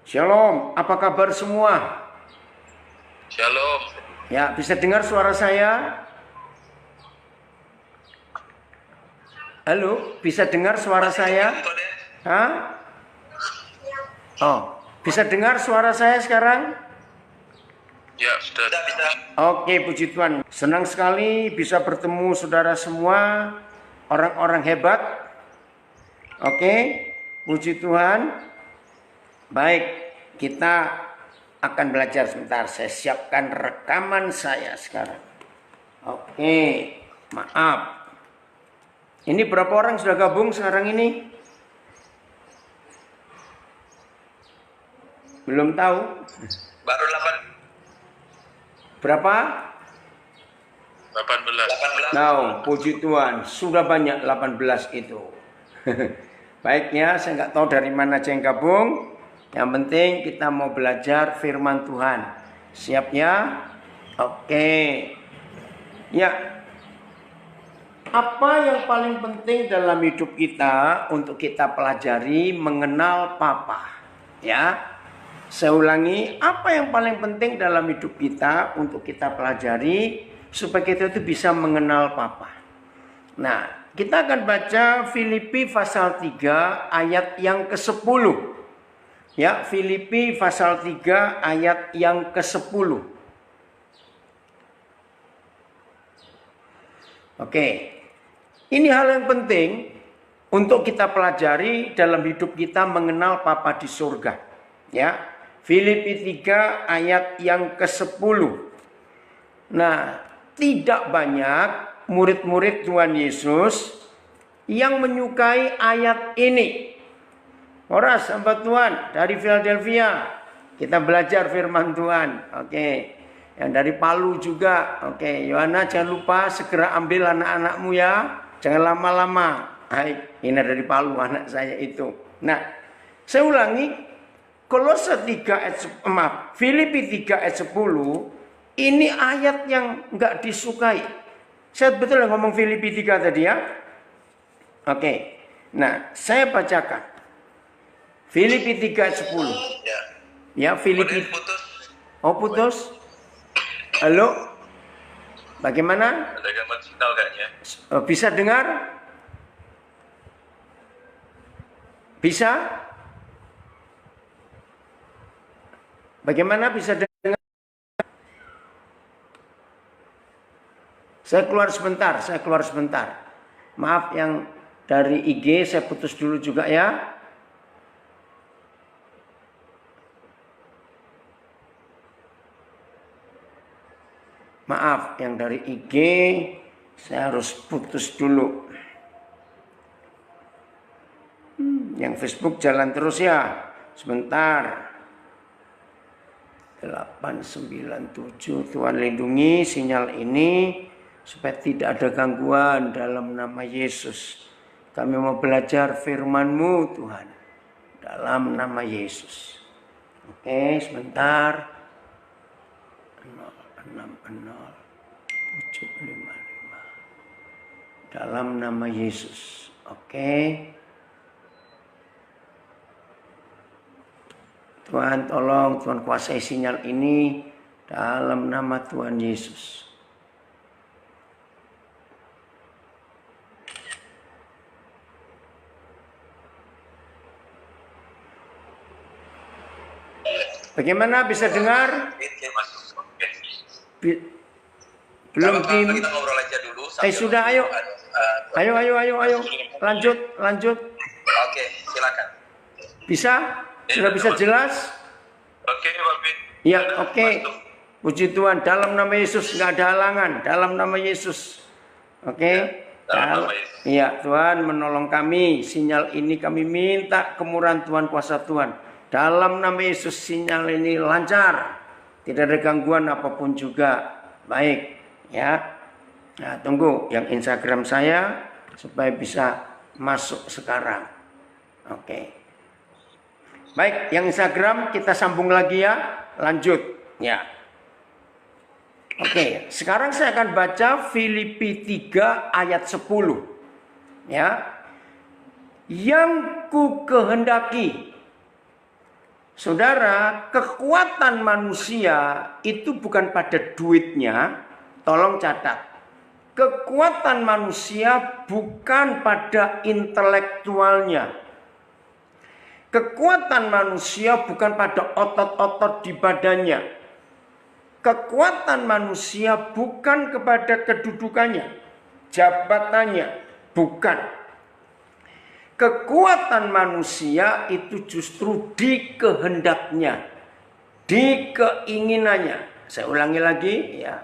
Shalom, apa kabar semua? Shalom. Ya, bisa dengar suara saya? Halo, bisa dengar suara saya? Hah? Oh, bisa dengar suara saya sekarang? Ya, sudah. Bisa. Oke, puji Tuhan. Senang sekali bisa bertemu saudara semua, orang-orang hebat. Oke, puji Tuhan. Baik, kita akan belajar sebentar. Saya siapkan rekaman saya sekarang. Oke, maaf. Ini berapa orang sudah gabung sekarang ini? Belum tahu? Baru 8. Berapa? 18. Nah, puji Tuhan, sudah banyak 18 itu. Baiknya, saya nggak tahu dari mana aja yang gabung. Yang penting kita mau belajar firman Tuhan. Siap ya? Oke. Ya. Apa yang paling penting dalam hidup kita untuk kita pelajari mengenal Papa? Ya. Saya ulangi, apa yang paling penting dalam hidup kita untuk kita pelajari supaya kita itu bisa mengenal Papa? Nah, kita akan baca Filipi pasal 3 ayat yang ke-10. Ya, Filipi pasal 3 ayat yang ke-10. Oke. Ini hal yang penting untuk kita pelajari dalam hidup kita mengenal Papa di surga. Ya. Filipi 3 ayat yang ke-10. Nah, tidak banyak murid-murid Tuhan Yesus yang menyukai ayat ini. Horas, hamba Tuhan dari Philadelphia, kita belajar firman Tuhan. Oke. Yang dari Palu juga. Oke, Yohana jangan lupa segera ambil anak-anakmu ya. Jangan lama-lama. Hai, ini dari Palu anak saya itu. Nah, saya ulangi. Kolose 3 ayat Filipi 3 ayat 10. Ini ayat yang enggak disukai. Saya betul ngomong Filipi 3 tadi ya. Oke. Nah, saya bacakan. Filipi 3 ayat 10. Ya, Filipi. Oh, putus. Halo? Bagaimana? Ada gambar sinyal kayaknya. Bisa dengar? Bisa? Bagaimana bisa dengar? Saya keluar sebentar. Maaf yang dari IG saya putus dulu juga ya. Maaf yang dari IG saya harus putus dulu. Yang Facebook jalan terus ya. Sebentar. 897 Tuhan lindungi sinyal ini supaya tidak ada gangguan dalam nama Yesus. Kami mau belajar firman-Mu Tuhan dalam nama Yesus. Oke, sebentar. 060755 dalam nama Yesus. Oke. Tuhan tolong, Tuhan kuasai sinyal ini dalam nama Tuhan Yesus. Bagaimana, bisa dengar? Belum tim. Kita ngobrol aja dulu. Sudah, ayo. Ayo. Lanjut. Oke, silakan. Bisa? Sudah bisa jelas? Oke, Bapak. Ya, oke. Puji Tuhan, dalam nama Yesus nggak ada halangan. Dalam nama Yesus. Oke. Iya, Tuhan menolong kami. Sinyal ini kami minta kemurahan Tuhan, kuasa Tuhan. Dalam nama Yesus sinyal ini lancar. Tidak ada gangguan apapun juga. Baik, ya. Nah, tunggu yang Instagram saya supaya bisa masuk sekarang. Oke. Baik, yang Instagram kita sambung lagi ya. Lanjut, ya. Oke, sekarang saya akan baca Filipi 3 ayat 10. Ya. Yang ku kehendaki Saudara, kekuatan manusia itu bukan pada duitnya. Tolong catat. Kekuatan manusia bukan pada intelektualnya. Kekuatan manusia bukan pada otot-otot di badannya. Kekuatan manusia bukan kepada kedudukannya, jabatannya, bukan. Kekuatan manusia itu justru di kehendaknya, di keinginannya. Saya ulangi lagi ya.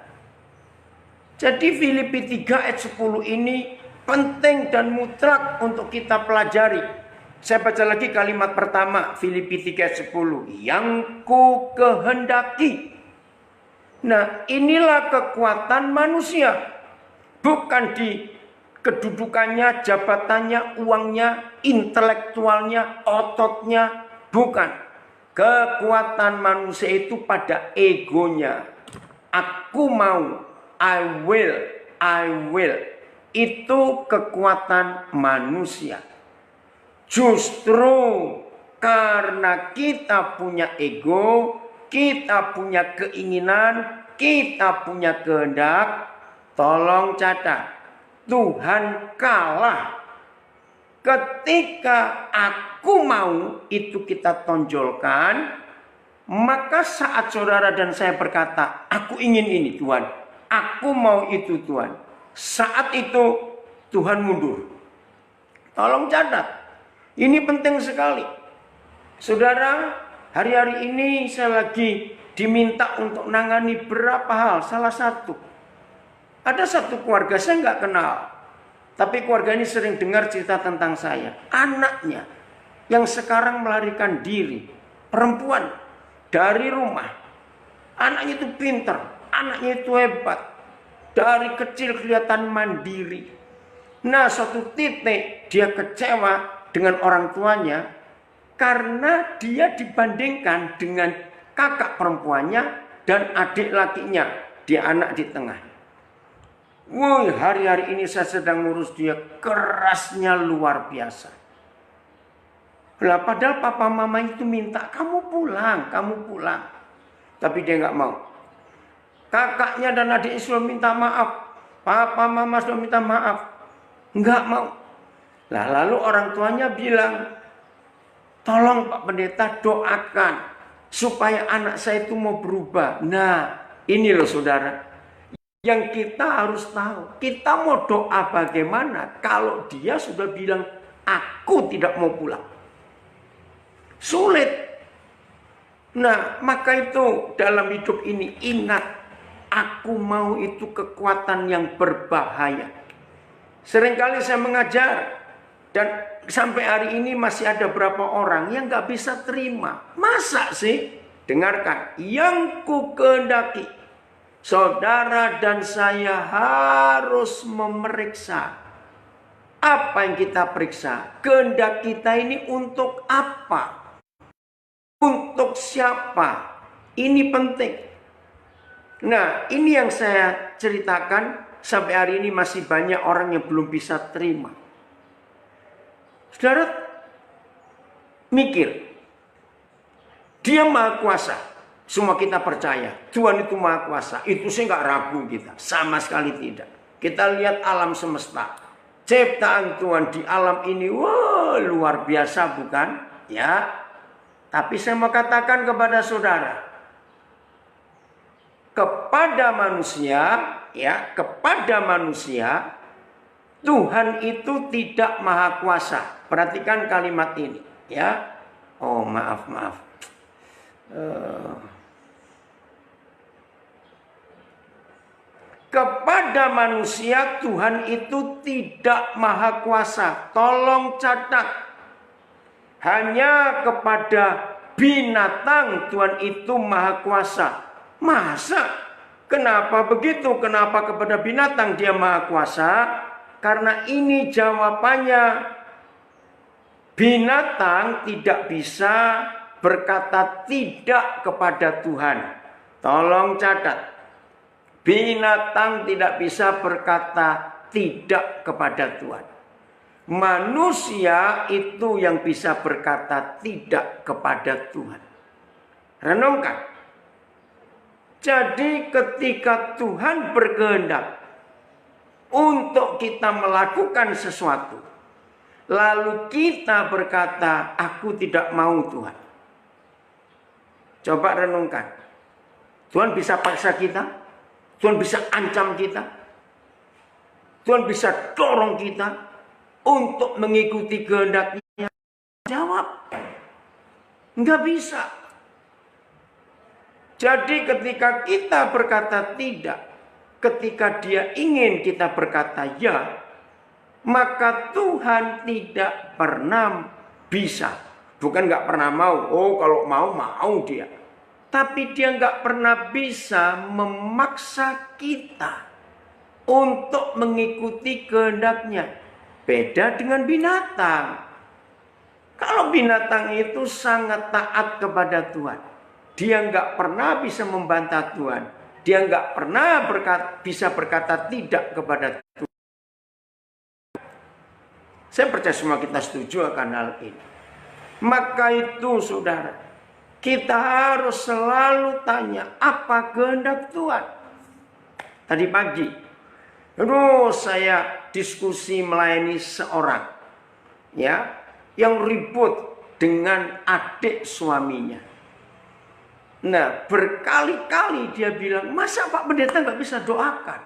Jadi Filipi 3 ayat 10 ini penting dan mutlak untuk kita pelajari. Saya baca lagi kalimat pertama, Filipi 3 ayat 10. Yang ku kehendaki. Nah, inilah kekuatan manusia. Bukan di kedudukannya, jabatannya, uangnya, intelektualnya, ototnya. Bukan. Kekuatan manusia itu pada egonya. Aku mau. I will. Itu kekuatan manusia. Justru karena kita punya ego, kita punya keinginan, kita punya kehendak, tolong catat, Tuhan kalah. Ketika aku mau itu kita tonjolkan, maka saat saudara dan saya berkata, aku ingin ini Tuhan, aku mau itu Tuhan, saat itu Tuhan mundur. Tolong catat, ini penting sekali. Saudara, hari-hari ini saya lagi diminta untuk nangani berapa hal. Salah satu, ada satu keluarga saya nggak kenal, tapi keluarga ini sering dengar cerita tentang saya. Anaknya yang sekarang melarikan diri, perempuan, dari rumah. Anaknya itu pintar, anaknya itu hebat, dari kecil kelihatan mandiri. Nah, suatu titik dia kecewa dengan orang tuanya karena dia dibandingkan dengan kakak perempuannya dan adik lakinya. Dia anak di tengah. Woi, hari-hari ini saya sedang ngurus dia, kerasnya luar biasa. Lah, padahal papa mama itu minta kamu pulang. Tapi dia nggak mau. Kakaknya dan adik sudah minta maaf. Papa mama sudah minta maaf. Nggak mau. Lah, lalu orang tuanya bilang, tolong Pak Pendeta doakan supaya anak saya itu mau berubah. Nah, ini loh saudara, yang kita harus tahu. Kita mau doa bagaimana kalau dia sudah bilang, aku tidak mau pulang. Sulit. Nah, maka itu dalam hidup ini ingat, aku mau itu kekuatan yang berbahaya. Seringkali saya mengajar dan sampai hari ini masih ada beberapa orang yang gak bisa terima. Masa sih? Dengarkan, yang ku kehendaki, saudara dan saya harus memeriksa. Apa yang kita periksa? Kehendak kita ini untuk apa? Untuk siapa? Ini penting. Nah, ini yang saya ceritakan. Sampai hari ini masih banyak orang yang belum bisa terima. Saudara, mikir. Dia maha kuasa. Semua kita percaya. Tuhan itu maha kuasa. Itu sih nggak ragu kita. Sama sekali tidak. Kita lihat alam semesta. Ciptaan Tuhan di alam ini. Wah, luar biasa bukan? Ya. Tapi saya mau katakan kepada saudara. Kepada manusia. Ya, kepada manusia Tuhan itu tidak maha kuasa. Perhatikan kalimat ini, ya. Oh, maaf. Kepada manusia Tuhan itu tidak maha kuasa. Tolong catat. Hanya kepada binatang Tuhan itu maha kuasa. Masa? Kenapa begitu? Kenapa kepada binatang dia maha kuasa? Karena ini jawabannya. Binatang tidak bisa berkata tidak kepada Tuhan. Tolong catat. Binatang tidak bisa berkata tidak kepada Tuhan. Manusia itu yang bisa berkata tidak kepada Tuhan. Renungkan. Jadi ketika Tuhan berkehendak untuk kita melakukan sesuatu, lalu kita berkata, aku tidak mau Tuhan. Coba renungkan. Tuhan bisa paksa kita. Tuhan bisa ancam kita. Tuhan bisa dorong kita untuk mengikuti kehendaknya. Jawab. Enggak bisa. Jadi ketika kita berkata tidak, ketika dia ingin kita berkata ya, maka Tuhan tidak pernah bisa. Bukan nggak pernah mau. Oh, kalau mau dia. Tapi dia nggak pernah bisa memaksa kita untuk mengikuti kehendaknya. Beda dengan binatang. Kalau binatang itu sangat taat kepada Tuhan, dia nggak pernah bisa membantah Tuhan. Dia nggak pernah bisa berkata tidak kepada Tuhan. Saya percaya semua kita setuju akan hal ini. Maka itu saudara, kita harus selalu tanya, apa kehendak Tuhan? Tadi pagi, saya diskusi melayani seorang, ya, yang ribut dengan adik suaminya. Nah, berkali-kali dia bilang, masa Pak Pendeta nggak bisa doakan?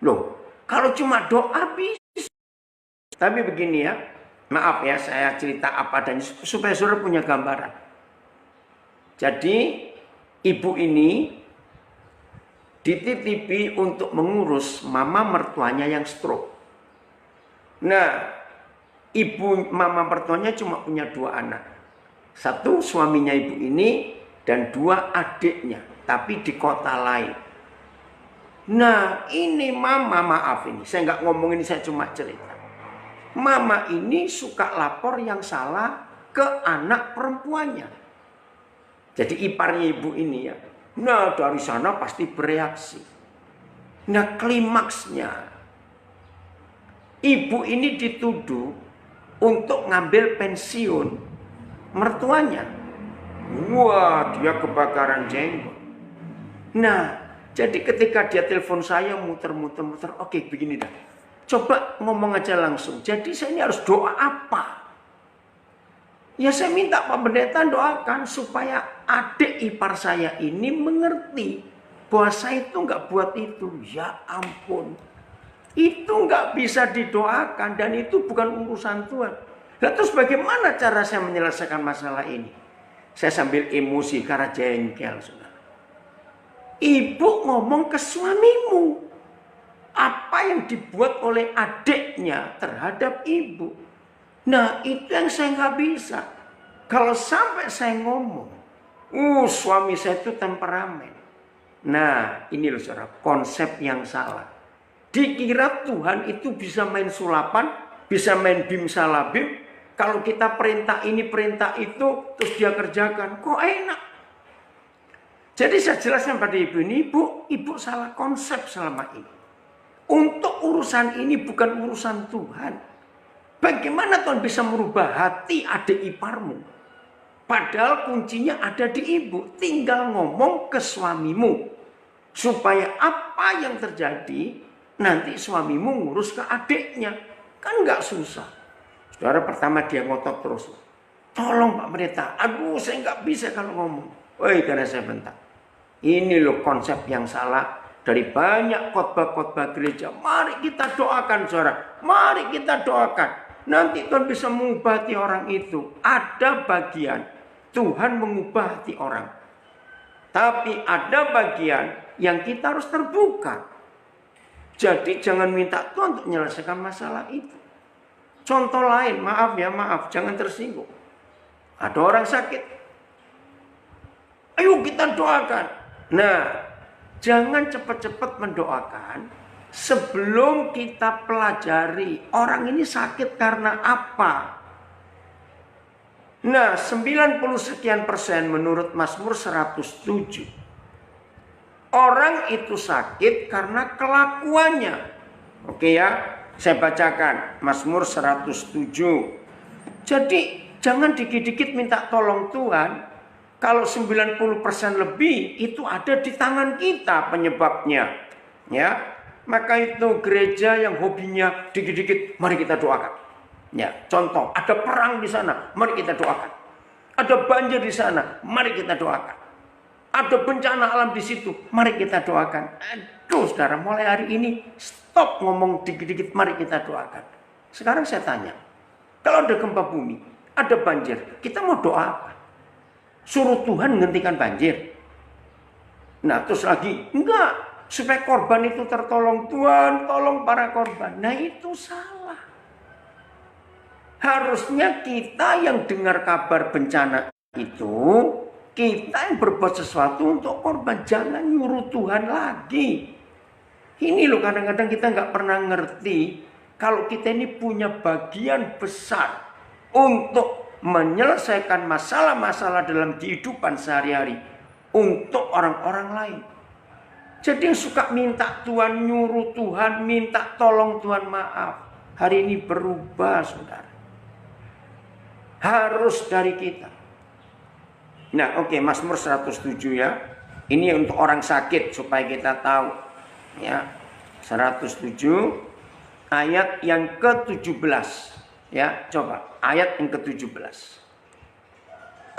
Loh, kalau cuma doa bisa. Tapi begini ya, maaf ya saya cerita apa adanya supaya saudara punya gambaran. Jadi, ibu ini dititipi untuk mengurus mama mertuanya yang stroke. Nah, mama mertuanya cuma punya 2 anak. Satu suaminya ibu ini dan 2 adiknya, tapi di kota lain. Nah, ini mama, maaf ini, saya nggak ngomong ini, saya cuma cerita. Mama ini suka lapor yang salah ke anak perempuannya. Jadi iparnya ibu ini ya. Nah, dari sana pasti bereaksi. Nah, klimaksnya, ibu ini dituduh untuk ngambil pensiun mertuanya. Wah, dia kebakaran jenggot. Nah, jadi ketika dia telepon saya muter-muter, oke begini dah. Coba ngomong aja langsung. Jadi saya ini harus doa apa? Ya saya minta Pak Pendeta doakan supaya adik ipar saya ini mengerti bahwa saya itu nggak buat itu. Ya ampun. Itu nggak bisa didoakan dan itu bukan urusan Tuhan. Nah, terus bagaimana cara saya menyelesaikan masalah ini? Saya sambil emosi karena jengkel, saudara. Ibu ngomong ke suamimu. Apa yang dibuat oleh adiknya terhadap ibu. Nah, itu yang saya nggak bisa. Kalau sampai saya ngomong, suami saya itu temperamen. Nah, ini loh saudara, konsep yang salah. Dikira Tuhan itu bisa main sulapan, bisa main bim salabim. Kalau kita perintah ini, perintah itu, terus dia kerjakan. Kok enak? Jadi saya jelaskan pada ibu ini, ibu salah konsep selama ini. Untuk urusan ini bukan urusan Tuhan. Bagaimana Tuhan bisa merubah hati adik iparmu? Padahal kuncinya ada di ibu. Tinggal ngomong ke suamimu. Supaya apa yang terjadi, nanti suamimu ngurus ke adiknya. Kan nggak susah. Saudara, pertama dia ngotot terus. Tolong Pak Pendeta, aduh saya nggak bisa kalau ngomong. Woi, karena saya bentak. Ini loh konsep yang salah. Dari banyak khotbah-khotbah gereja. Mari kita doakan saudara. Mari kita doakan. Nanti Tuhan bisa mengubah hati orang itu. Ada bagian Tuhan mengubah hati orang. Tapi ada bagian yang kita harus terbuka. Jadi jangan minta Tuhan untuk menyelesaikan masalah itu. Contoh lain, maaf ya, maaf. Jangan tersinggung. Ada orang sakit. Ayo kita doakan. Nah, jangan cepat-cepat mendoakan sebelum kita pelajari orang ini sakit karena apa. Nah, 90 sekian persen menurut Mazmur 107. Orang itu sakit karena kelakuannya. Oke ya, saya bacakan Mazmur 107. Jadi jangan dikit-dikit minta tolong Tuhan. Kalau 90% lebih itu ada di tangan kita penyebabnya. Ya, maka itu gereja yang hobinya dikit-dikit, mari kita doakan. Ya, contoh, ada perang di sana, mari kita doakan. Ada banjir di sana, mari kita doakan. Ada bencana alam di situ, mari kita doakan. Aduh, saudara, mulai hari ini stop ngomong dikit-dikit, mari kita doakan. Sekarang saya tanya, kalau ada gempa bumi, ada banjir, kita mau doa apa? Suruh Tuhan menghentikan banjir. Nah, terus lagi, enggak. Supaya korban itu tertolong. Tuhan, tolong para korban. Nah, itu salah. Harusnya kita yang dengar kabar bencana itu, kita yang berbuat sesuatu untuk korban. Jangan nyuruh Tuhan lagi. Ini loh, kadang-kadang kita nggak pernah ngerti. Kalau kita ini punya bagian besar untuk menyelesaikan masalah-masalah dalam kehidupan sehari-hari untuk orang-orang lain. Jadi yang suka minta Tuhan, nyuruh Tuhan, minta tolong Tuhan, maaf. Hari ini berubah, saudara. Harus dari kita. Nah, oke, Mazmur 107 ya. Ini untuk orang sakit supaya kita tahu. Ya, 107 ayat yang ke-17. Ya, coba ayat yang ke-17.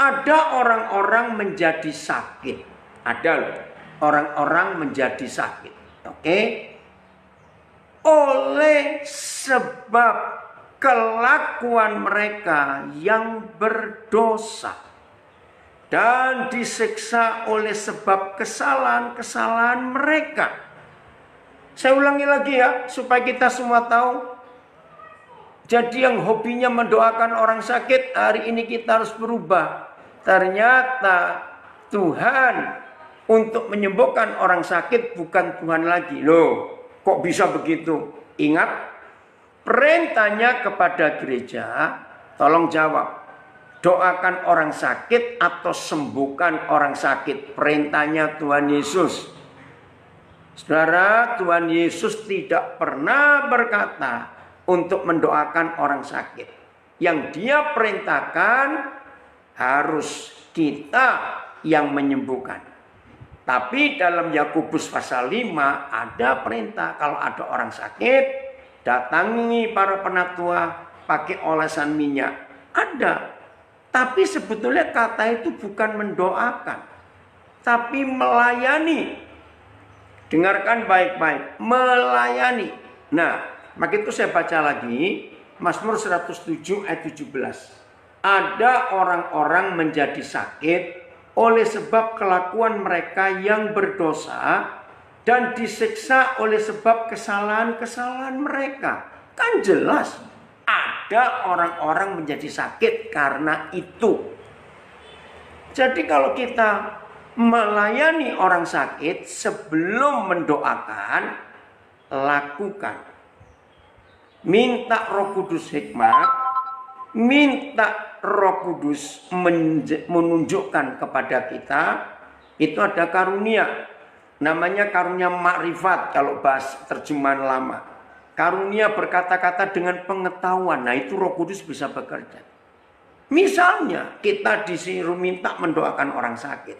Ada orang-orang menjadi sakit. Ada loh, orang-orang menjadi sakit. Oke? Oleh sebab kelakuan mereka yang berdosa. Dan disiksa oleh sebab kesalahan-kesalahan mereka. Saya ulangi lagi ya, supaya kita semua tahu. Jadi yang hobinya mendoakan orang sakit, hari ini kita harus berubah. Ternyata Tuhan untuk menyembuhkan orang sakit bukan Tuhan lagi. Loh, kok bisa begitu? Ingat, perintahnya kepada gereja, tolong jawab. Doakan orang sakit atau sembuhkan orang sakit. Perintahnya Tuhan Yesus. Saudara, Tuhan Yesus tidak pernah berkata untuk mendoakan orang sakit. Yang dia perintahkan harus kita yang menyembuhkan. Tapi dalam Yakobus pasal 5 ada perintah. Kalau ada orang sakit, datangi para penatua pakai olesan minyak. Ada. Tapi sebetulnya kata itu bukan mendoakan, tapi melayani. Dengarkan baik-baik, melayani. Nah, maka itu saya baca lagi, Mazmur 107 ayat 17. Ada orang-orang menjadi sakit oleh sebab kelakuan mereka yang berdosa dan disiksa oleh sebab kesalahan-kesalahan mereka. Kan jelas. Ada orang-orang menjadi sakit karena itu. Jadi kalau kita melayani orang sakit sebelum mendoakan, lakukan. Minta Roh Kudus hikmat, minta Roh Kudus menunjukkan kepada kita, itu ada karunia. Namanya karunia makrifat kalau bahas terjemahan lama. Karunia berkata-kata dengan pengetahuan. Nah, itu Roh Kudus bisa bekerja. Misalnya kita disuruh minta mendoakan orang sakit.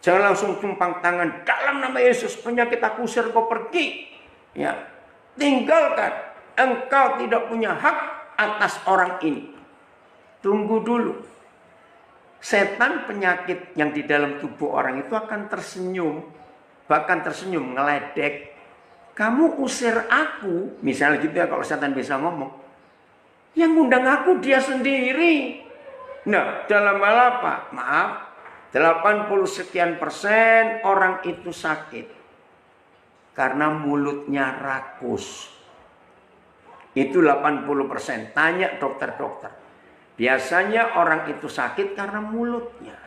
Jangan langsung tumpang tangan, dalam nama Yesus penyakit aku usir, kau pergi. Ya, tinggalkan. Engkau tidak punya hak atas orang ini. Tunggu dulu. Setan penyakit yang di dalam tubuh orang itu akan tersenyum. Bahkan tersenyum, ngeledek. Kamu usir aku, misalnya gitu ya kalau setan bisa ngomong. Yang ngundang aku dia sendiri. Nah, dalam hal apa? Maaf, 80% orang itu sakit. Karena mulutnya rakus. Itu 80%. Tanya dokter-dokter. Biasanya orang itu sakit karena mulutnya.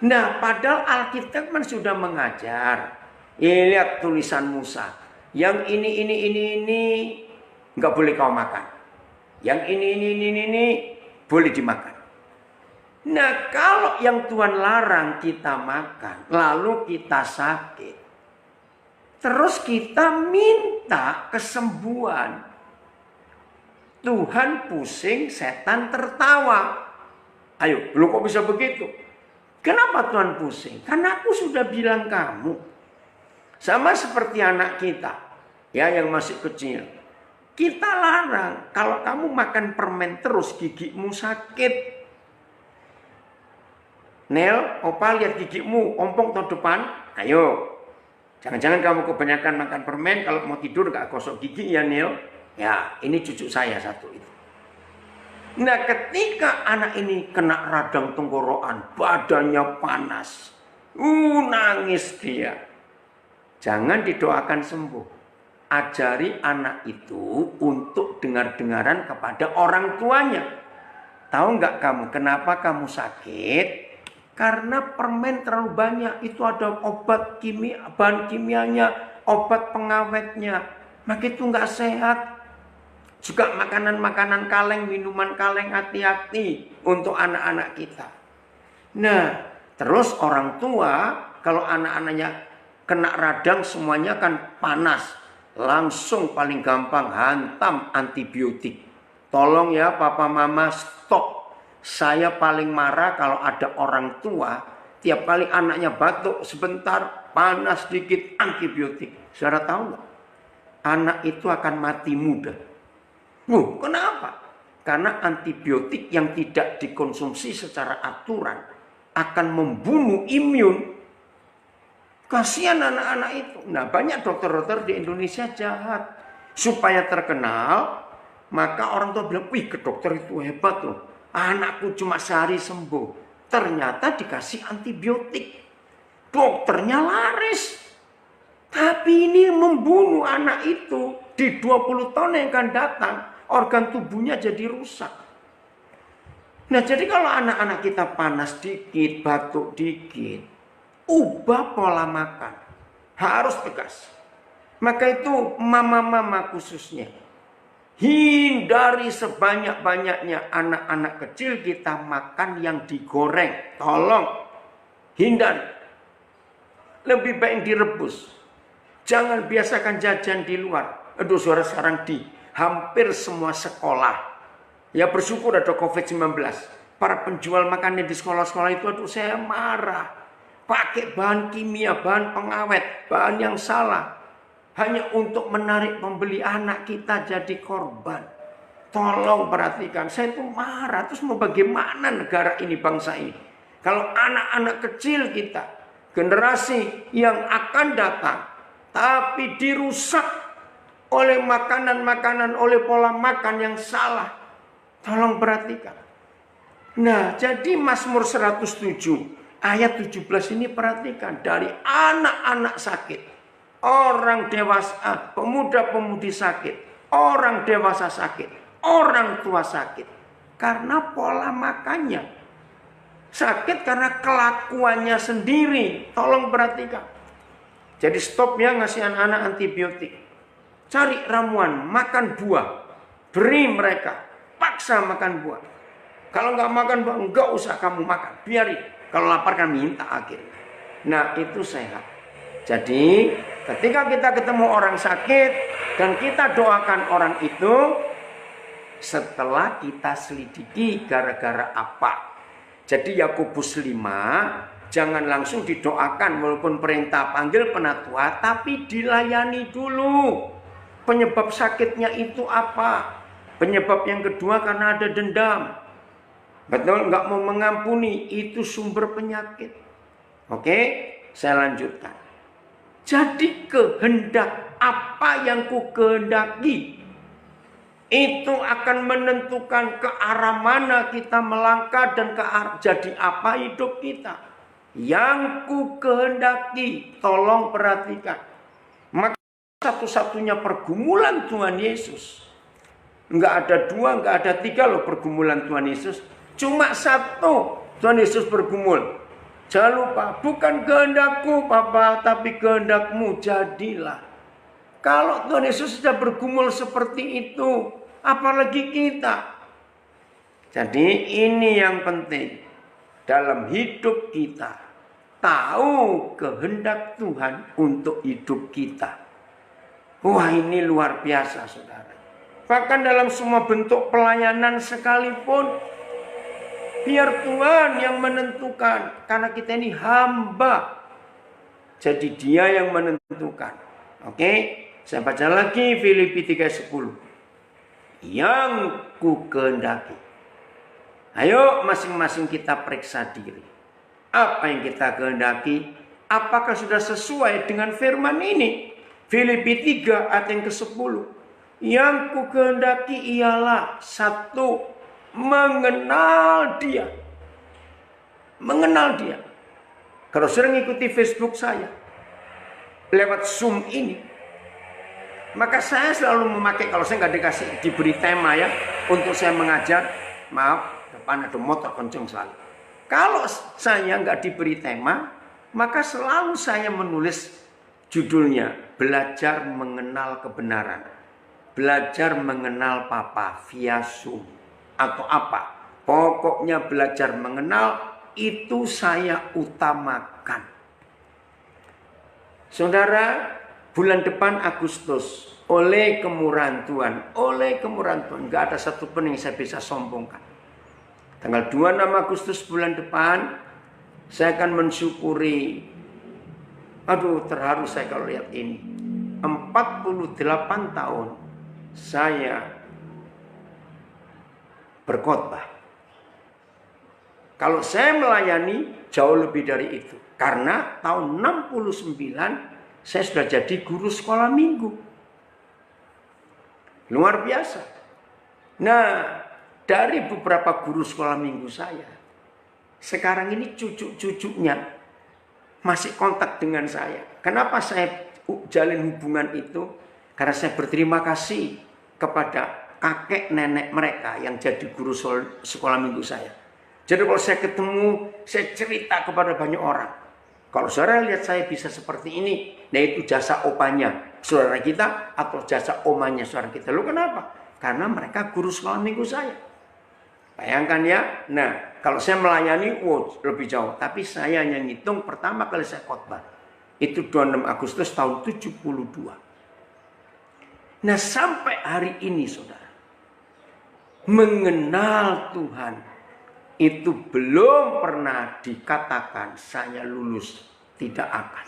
Nah, padahal Alkitab kan sudah mengajar. Lihat tulisan Musa. Yang ini nggak boleh kau makan. Yang ini boleh dimakan. Nah, kalau yang Tuhan larang kita makan, lalu kita sakit, terus kita minta kesembuhan, Tuhan pusing, setan tertawa. Ayo, belum kok bisa begitu? Kenapa Tuhan pusing? Karena aku sudah bilang kamu. Sama seperti anak kita, ya, yang masih kecil. Kita larang, kalau kamu makan permen terus gigimu sakit. Nel, opa lihat gigimu ompong tahun depan. Ayo, jangan-jangan kamu kebanyakan makan permen, kalau mau tidur gak gosok gigi ya Nel. Ya, ini cucu saya satu itu. Nah, ketika anak ini kena radang tenggorokan, badannya panas, nangis dia. Jangan didoakan sembuh. Ajari anak itu untuk dengar-dengaran kepada orang tuanya. Tahu nggak kamu kenapa kamu sakit? Karena permen terlalu banyak. Itu ada obat kimia, bahan kimianya, obat pengawetnya. Maka itu nggak sehat. Juga makanan-makanan kaleng, minuman kaleng, hati-hati untuk anak-anak kita. Nah, terus orang tua kalau anak-anaknya kena radang semuanya kan panas. Langsung paling gampang hantam antibiotik. Tolong ya papa mama stop. Saya paling marah kalau ada orang tua tiap kali anaknya batuk sebentar, panas sedikit, antibiotik. Saudara tahu nggak? Anak itu akan mati muda. Kenapa? Karena antibiotik yang tidak dikonsumsi secara aturan akan membunuh imun. Kasihan anak-anak itu. Nah, banyak dokter-dokter di Indonesia jahat. Supaya terkenal, maka orang tua bilang, wih, ke dokter itu hebat loh. Anakku cuma sehari sembuh. Ternyata dikasih antibiotik. Dokternya laris. Tapi ini membunuh anak itu. Di 20 tahun yang akan datang, organ tubuhnya jadi rusak. Nah, jadi kalau anak-anak kita panas dikit, batuk dikit, ubah pola makan. Harus tegas. Maka itu mama-mama khususnya. Hindari sebanyak-banyaknya anak-anak kecil kita makan yang digoreng. Tolong hindari. Lebih baik direbus. Jangan biasakan jajan di luar. Aduh, suara sekarang di hampir semua sekolah. Ya bersyukur ada COVID-19. Para penjual makanan di sekolah-sekolah itu, aduh saya marah. Pakai bahan kimia, bahan pengawet, bahan yang salah. Hanya untuk menarik pembeli, anak kita jadi korban. Tolong perhatikan, saya itu marah. Terus mau bagaimana negara ini, bangsa ini? Kalau anak-anak kecil kita, generasi yang akan datang, tapi dirusak oleh makanan-makanan, oleh pola makan yang salah. Tolong perhatikan. Nah, jadi Mazmur 107 ayat 17 ini perhatikan. Dari anak-anak sakit, orang dewasa, pemuda-pemudi sakit, orang dewasa sakit, orang tua sakit. Karena pola makannya. Sakit karena kelakuannya sendiri. Tolong perhatikan. Jadi stop ya ngasih anak-anak antibiotik. Cari ramuan, makan buah. Beri mereka. Paksa makan buah. Kalau nggak makan buah, nggak usah kamu makan. Biarin. Kalau lapar kan minta akhirnya. Nah, itu sehat. Jadi ketika kita ketemu orang sakit dan kita doakan orang itu, setelah kita selidiki gara-gara apa. Jadi Yakobus 5 jangan langsung didoakan walaupun perintah panggil penatua, tapi dilayani dulu. Penyebab sakitnya itu apa? Penyebab yang kedua karena ada dendam. Betul, nggak mau mengampuni, itu sumber penyakit. Oke, saya lanjutkan. Jadi kehendak apa yang ku kehendaki itu akan menentukan ke arah mana kita melangkah dan ke arah jadi apa hidup kita. Yang ku kehendaki, tolong perhatikan. Maka satu-satunya pergumulan Tuhan Yesus, nggak ada dua, nggak ada tiga loh pergumulan Tuhan Yesus. Cuma satu Tuhan Yesus bergumul. Jangan lupa, bukan kehendakku Bapa, tapi kehendakmu jadilah. Kalau Tuhan Yesus sudah bergumul seperti itu, apalagi kita. Jadi ini yang penting dalam hidup kita. Tahu kehendak Tuhan untuk hidup kita. Wah, ini luar biasa saudara. Bahkan dalam semua bentuk pelayanan sekalipun, Biar Tuhan yang menentukan. Karena kita ini hamba. Jadi dia yang menentukan. Oke. Saya baca lagi Filipi 3:10. Yang ku kehendaki. Ayo masing-masing kita periksa diri. Apa yang kita kehendaki? Apakah sudah sesuai dengan firman ini? Filipi 3 ayat yang ke-10. Yang ku kehendaki ialah satu, mengenal dia. Mengenal dia. Kalau sering ikuti Facebook saya lewat Zoom ini, maka saya selalu memakai, kalau saya nggak diberi tema ya untuk saya mengajar, maaf, depan ada motor kenceng sekali. Kalau saya nggak diberi tema, maka selalu saya menulis judulnya belajar mengenal kebenaran, belajar mengenal Papa via Zoom atau apa. Pokoknya belajar mengenal itu saya utamakan. Saudara, bulan depan Agustus, oleh kemurahan Tuhan, nggak ada satu pun yang saya bisa sombongkan. Tanggal 26 Agustus bulan depan, saya akan mensyukuri, terharu saya kalau lihat ini. 48 tahun saya berkhotbah. Kalau saya melayani jauh lebih dari itu. Karena tahun 69 saya sudah jadi guru sekolah minggu. Luar biasa. Nah, dari beberapa guru sekolah minggu saya, sekarang ini cucu-cucunya masih kontak dengan saya. Kenapa saya jalin hubungan itu? Karena saya berterima kasih kepada kakek nenek mereka yang jadi guru sekolah minggu saya. Jadi kalau saya ketemu, saya cerita kepada banyak orang. Kalau saudara lihat saya bisa seperti ini, nah itu jasa opanya saudara kita atau jasa omanya saudara kita. Loh kenapa? Karena mereka guru sekolah minggu saya. Bayangkan ya. Nah, kalau saya melayani, lebih jauh. Tapi saya hanya ngitung pertama kali saya khotbah. Itu 26 Agustus tahun 72. Nah, sampai hari ini saudara, mengenal Tuhan itu belum pernah dikatakan saya lulus, tidak akan.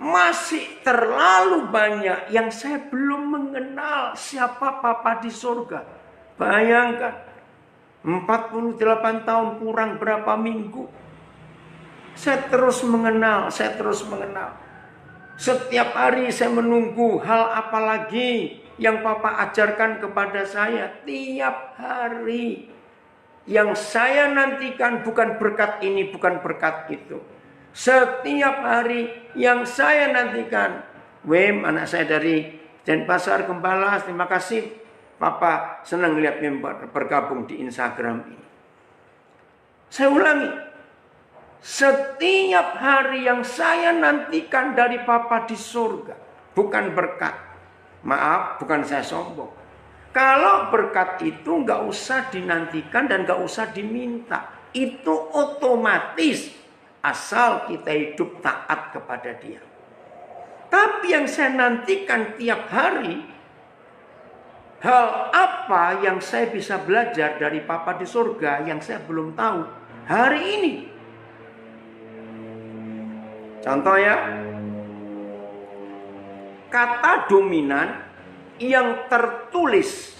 Masih terlalu banyak yang saya belum mengenal siapa Papa di surga. Bayangkan, 48 tahun kurang berapa minggu. Saya terus mengenal. Setiap hari saya menunggu hal apa lagi yang Papa ajarkan kepada saya tiap hari. Yang saya nantikan bukan berkat ini, bukan berkat itu. Setiap hari yang saya nantikan. Wem, anak saya dari Denpasar Gembala, terima kasih. Papa senang lihat Wem bergabung di Instagram ini. Saya ulangi. Setiap hari yang saya nantikan dari Papa di surga. Bukan berkat. Maaf, bukan saya sombong. Kalau berkat itu nggak usah dinantikan dan nggak usah diminta. Itu otomatis asal kita hidup taat kepada Dia. Tapi yang saya nantikan tiap hari, hal apa yang saya bisa belajar dari Papa di surga yang saya belum tahu hari ini. Contoh ya, kata dominan yang tertulis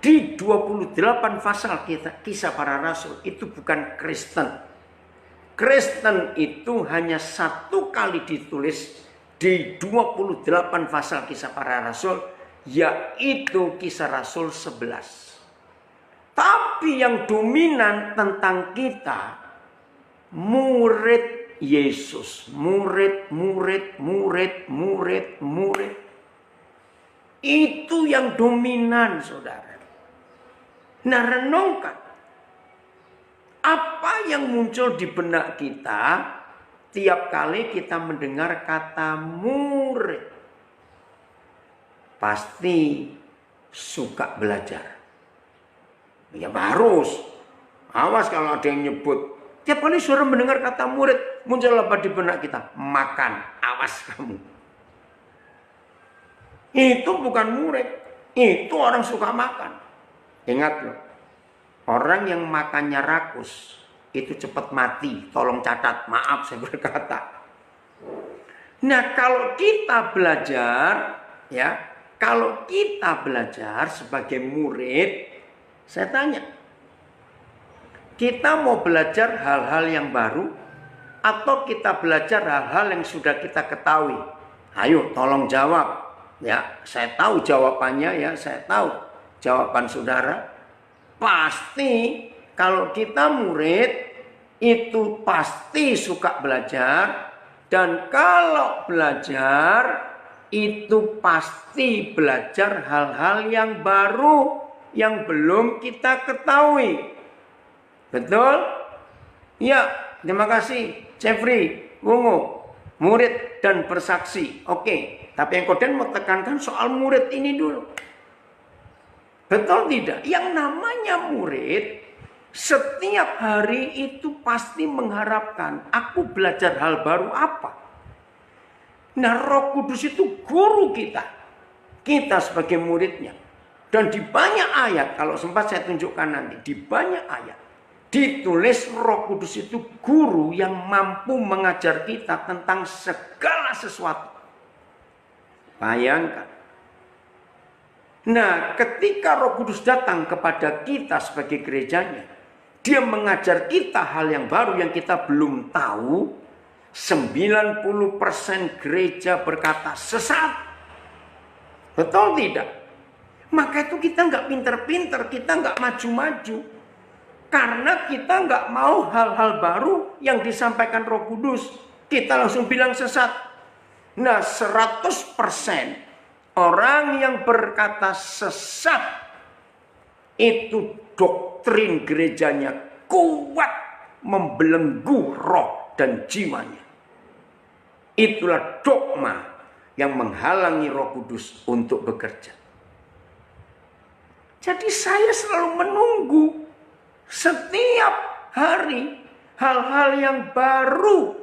di 28 pasal kisah para rasul itu bukan Kristen. Kristen itu hanya satu kali ditulis di 28 pasal kisah para rasul, yaitu kisah rasul 11. Tapi yang dominan tentang kita, murid Yesus, murid. Itu yang dominan, saudara. Nah, renungkan. Apa yang muncul di benak kita tiap kali kita mendengar kata murid? Pasti suka belajar. Ya harus. Awas kalau ada yang nyebut. Tiap kali saudara mendengar kata murid, muncul apa di benak kita? Makan. Awas kamu. Itu bukan murid. Itu orang suka makan. Ingat loh. Orang yang makannya rakus itu cepat mati. Tolong catat, maaf saya berkata. Nah, kalau kita belajar, ya, kalau kita belajar sebagai murid, saya tanya, kita mau belajar hal-hal yang baru atau kita belajar hal-hal yang sudah kita ketahui? Ayo, tolong jawab. Ya, saya tahu jawabannya ya, saya tahu jawaban saudara. Pasti kalau kita murid itu pasti suka belajar, dan kalau belajar itu pasti belajar hal-hal yang baru yang belum kita ketahui. Betul? Ya, terima kasih Jeffrey, Wungu, murid dan bersaksi. Oke, tapi yang Koden mau tekankan soal murid ini dulu. Betul tidak? Yang namanya murid setiap hari itu pasti mengharapkan aku belajar hal baru apa. Nah, Roh Kudus itu guru kita. Kita sebagai muridnya. Dan di banyak ayat, kalau sempat saya tunjukkan nanti, di banyak ayat ditulis Roh Kudus itu guru yang mampu mengajar kita tentang segala sesuatu. Bayangkan. Nah, ketika Roh Kudus datang kepada kita sebagai gerejanya, dia mengajar kita hal yang baru yang kita belum tahu. 90% gereja berkata sesat. Betul tidak? Maka itu kita nggak pinter-pinter, kita nggak maju-maju. Karena kita nggak mau hal-hal baru yang disampaikan Roh Kudus. Kita langsung bilang sesat. Nah, 100% orang yang berkata sesat itu doktrin gerejanya kuat membelenggu roh dan jiwanya. Itulah dogma yang menghalangi Roh Kudus untuk bekerja. Jadi saya selalu menunggu setiap hari hal-hal yang baru.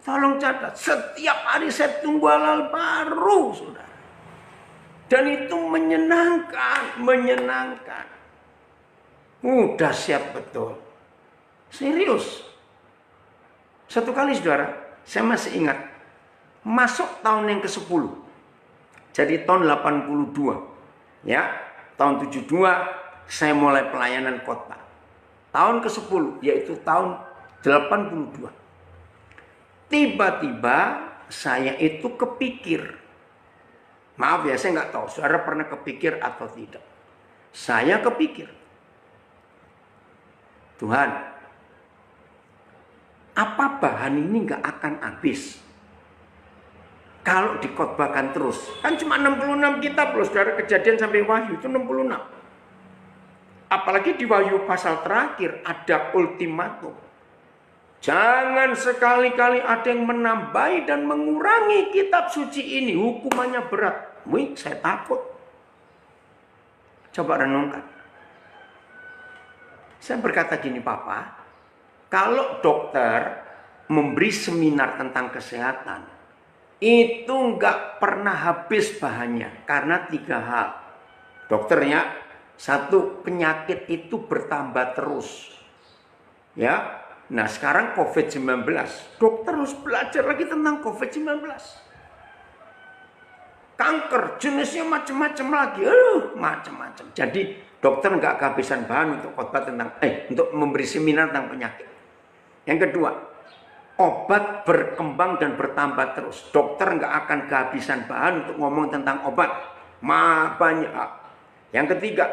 Tolong catat, setiap hari saya tunggu hal-hal baru, saudara. Dan itu menyenangkan, menyenangkan. Dahsyat betul. Serius. Satu kali saudara, saya masih ingat. Masuk tahun yang ke-10. Jadi tahun 82. Ya, tahun 72 saya mulai pelayanan khotbah. Tahun ke-10 yaitu tahun 82. Tiba-tiba saya itu kepikir. Maaf ya, saya nggak tahu saudara pernah kepikir atau tidak. Saya kepikir, Tuhan, apa bahan ini nggak akan habis kalau dikhotbahkan terus? Kan cuma 66 kitab loh saudara, Kejadian sampai Wahyu itu 66. Apalagi di Wahyu pasal terakhir ada ultimatum. Jangan sekali-kali ada yang menambahi dan mengurangi kitab suci ini, hukumannya berat. Wih, saya takut. Coba renungkan. Saya berkata gini, Papa, kalau dokter memberi seminar tentang kesehatan, itu nggak pernah habis bahannya. Karena 3 hal. Dokternya, 1, penyakit itu bertambah terus. Ya, nah sekarang COVID-19. Dokter harus belajar lagi tentang COVID-19. Kanker jenisnya macam-macam lagi, macam-macam. Jadi dokter nggak kehabisan bahan untuk khotbah tentang, untuk memberi seminar tentang penyakit. Yang kedua, obat berkembang dan bertambah terus. Dokter nggak akan kehabisan bahan untuk ngomong tentang obat, banyak. Yang ketiga,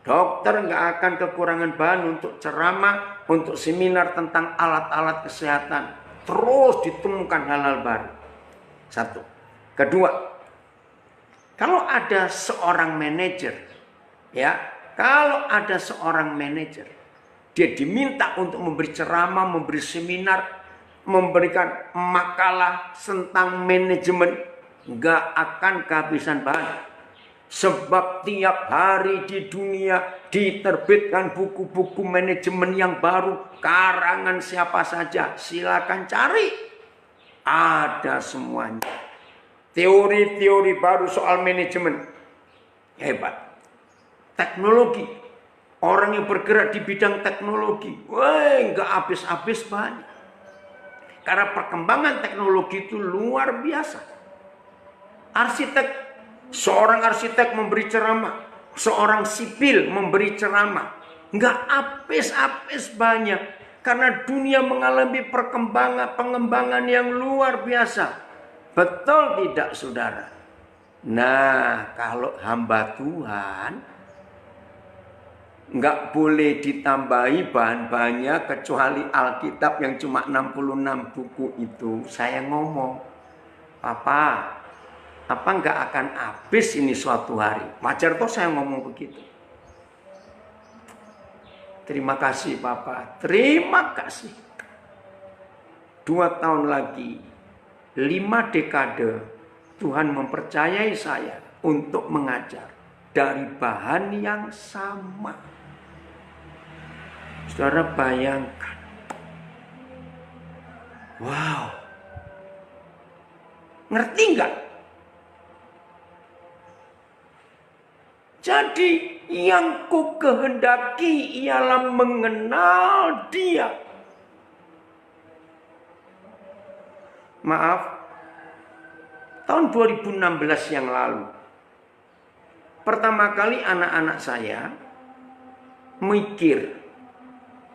dokter nggak akan kekurangan bahan untuk ceramah, untuk seminar tentang alat-alat kesehatan. Terus ditemukan hal-hal baru. 1. Kedua, kalau ada seorang manajer, ya, kalau ada seorang manajer, dia diminta untuk memberi ceramah, memberi seminar, memberikan makalah tentang manajemen, nggak akan kehabisan bahan. Sebab tiap hari di dunia diterbitkan buku-buku manajemen yang baru, karangan siapa saja, silakan cari, ada semuanya. Teori-teori baru soal manajemen. Hebat. Teknologi. Orang yang bergerak di bidang teknologi, wah, nggak habis-habis banyak. Karena perkembangan teknologi itu luar biasa. Seorang arsitek memberi ceramah, seorang sipil memberi ceramah, nggak habis-habis banyak. Karena dunia mengalami pengembangan yang luar biasa. Betul tidak, saudara? Nah, kalau hamba Tuhan nggak boleh ditambahi bahan-bahannya kecuali Alkitab yang cuma 66 buku itu. Saya ngomong, Papa, apa nggak akan habis ini suatu hari? Wajar toh saya ngomong begitu. Terima kasih Papa, terima kasih. 2 tahun lagi, 5 dekade, Tuhan mempercayai saya untuk mengajar dari bahan yang sama. Saudara bayangkan. Wow. Ngerti nggak? Jadi yang ku kehendaki ialah mengenal Dia. Maaf, tahun 2016 yang lalu, pertama kali anak-anak saya mikir,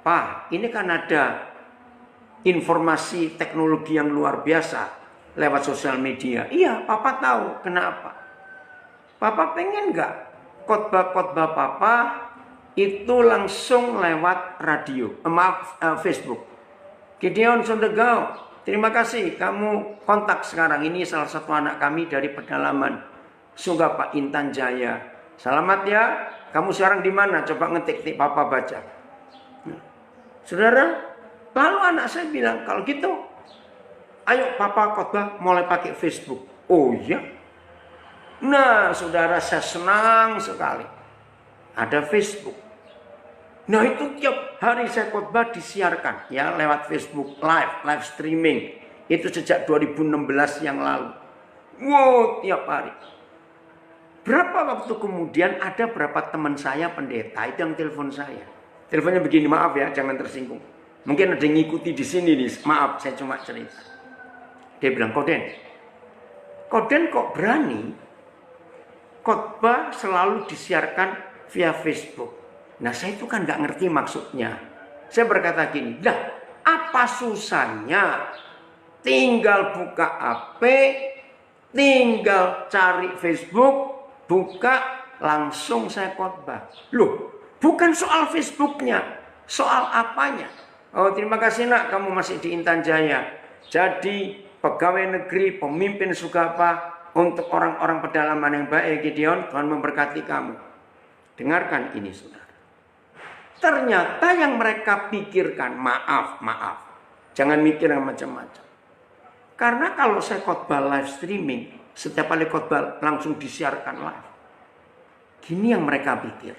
Pak, ini kan ada informasi teknologi yang luar biasa lewat sosial media. Iya, Papa tahu. Kenapa? Papa pengen nggak khotbah-khotbah Papa itu langsung lewat radio, Facebook. Gideon Sondegau, terima kasih kamu kontak sekarang. Ini salah satu anak kami dari pedalaman Sungai Pak Intan Jaya. Selamat ya, kamu sekarang di mana? Coba ngetik Papa baca. Saudara, lalu anak saya bilang, kalau gitu, ayo Papa khotbah mulai pakai Facebook. Oh iya. Nah, saudara, saya senang sekali ada Facebook. Nah, itu tiap hari saya khotbah disiarkan ya lewat Facebook live streaming. Itu sejak 2016 yang lalu. Wow, tiap hari. Berapa waktu kemudian ada berapa teman saya pendeta itu yang telepon saya. Teleponnya begini, maaf ya, jangan tersinggung. Mungkin ada yang ngikuti di sini nih, maaf, saya cuma cerita. Dia bilang, Koden kok berani khotbah selalu disiarkan via Facebook. Nah, saya itu kan nggak ngerti maksudnya. Saya berkata gini, apa susahnya? Tinggal buka HP, tinggal cari Facebook, buka, langsung saya khotbah. Loh, bukan soal Facebooknya, soal apanya. Oh, terima kasih nak, kamu masih di Intan Jaya. Jadi pegawai negeri, pemimpin Sugapa, untuk orang-orang pedalaman yang baik, Gideon, Tuhan memberkati kamu. Dengarkan ini, saudara. Ternyata yang mereka pikirkan, maaf. Jangan mikir yang macam-macam. Karena kalau saya khotbah live streaming, setiap kali khotbah langsung disiarkan live. Gini yang mereka pikir.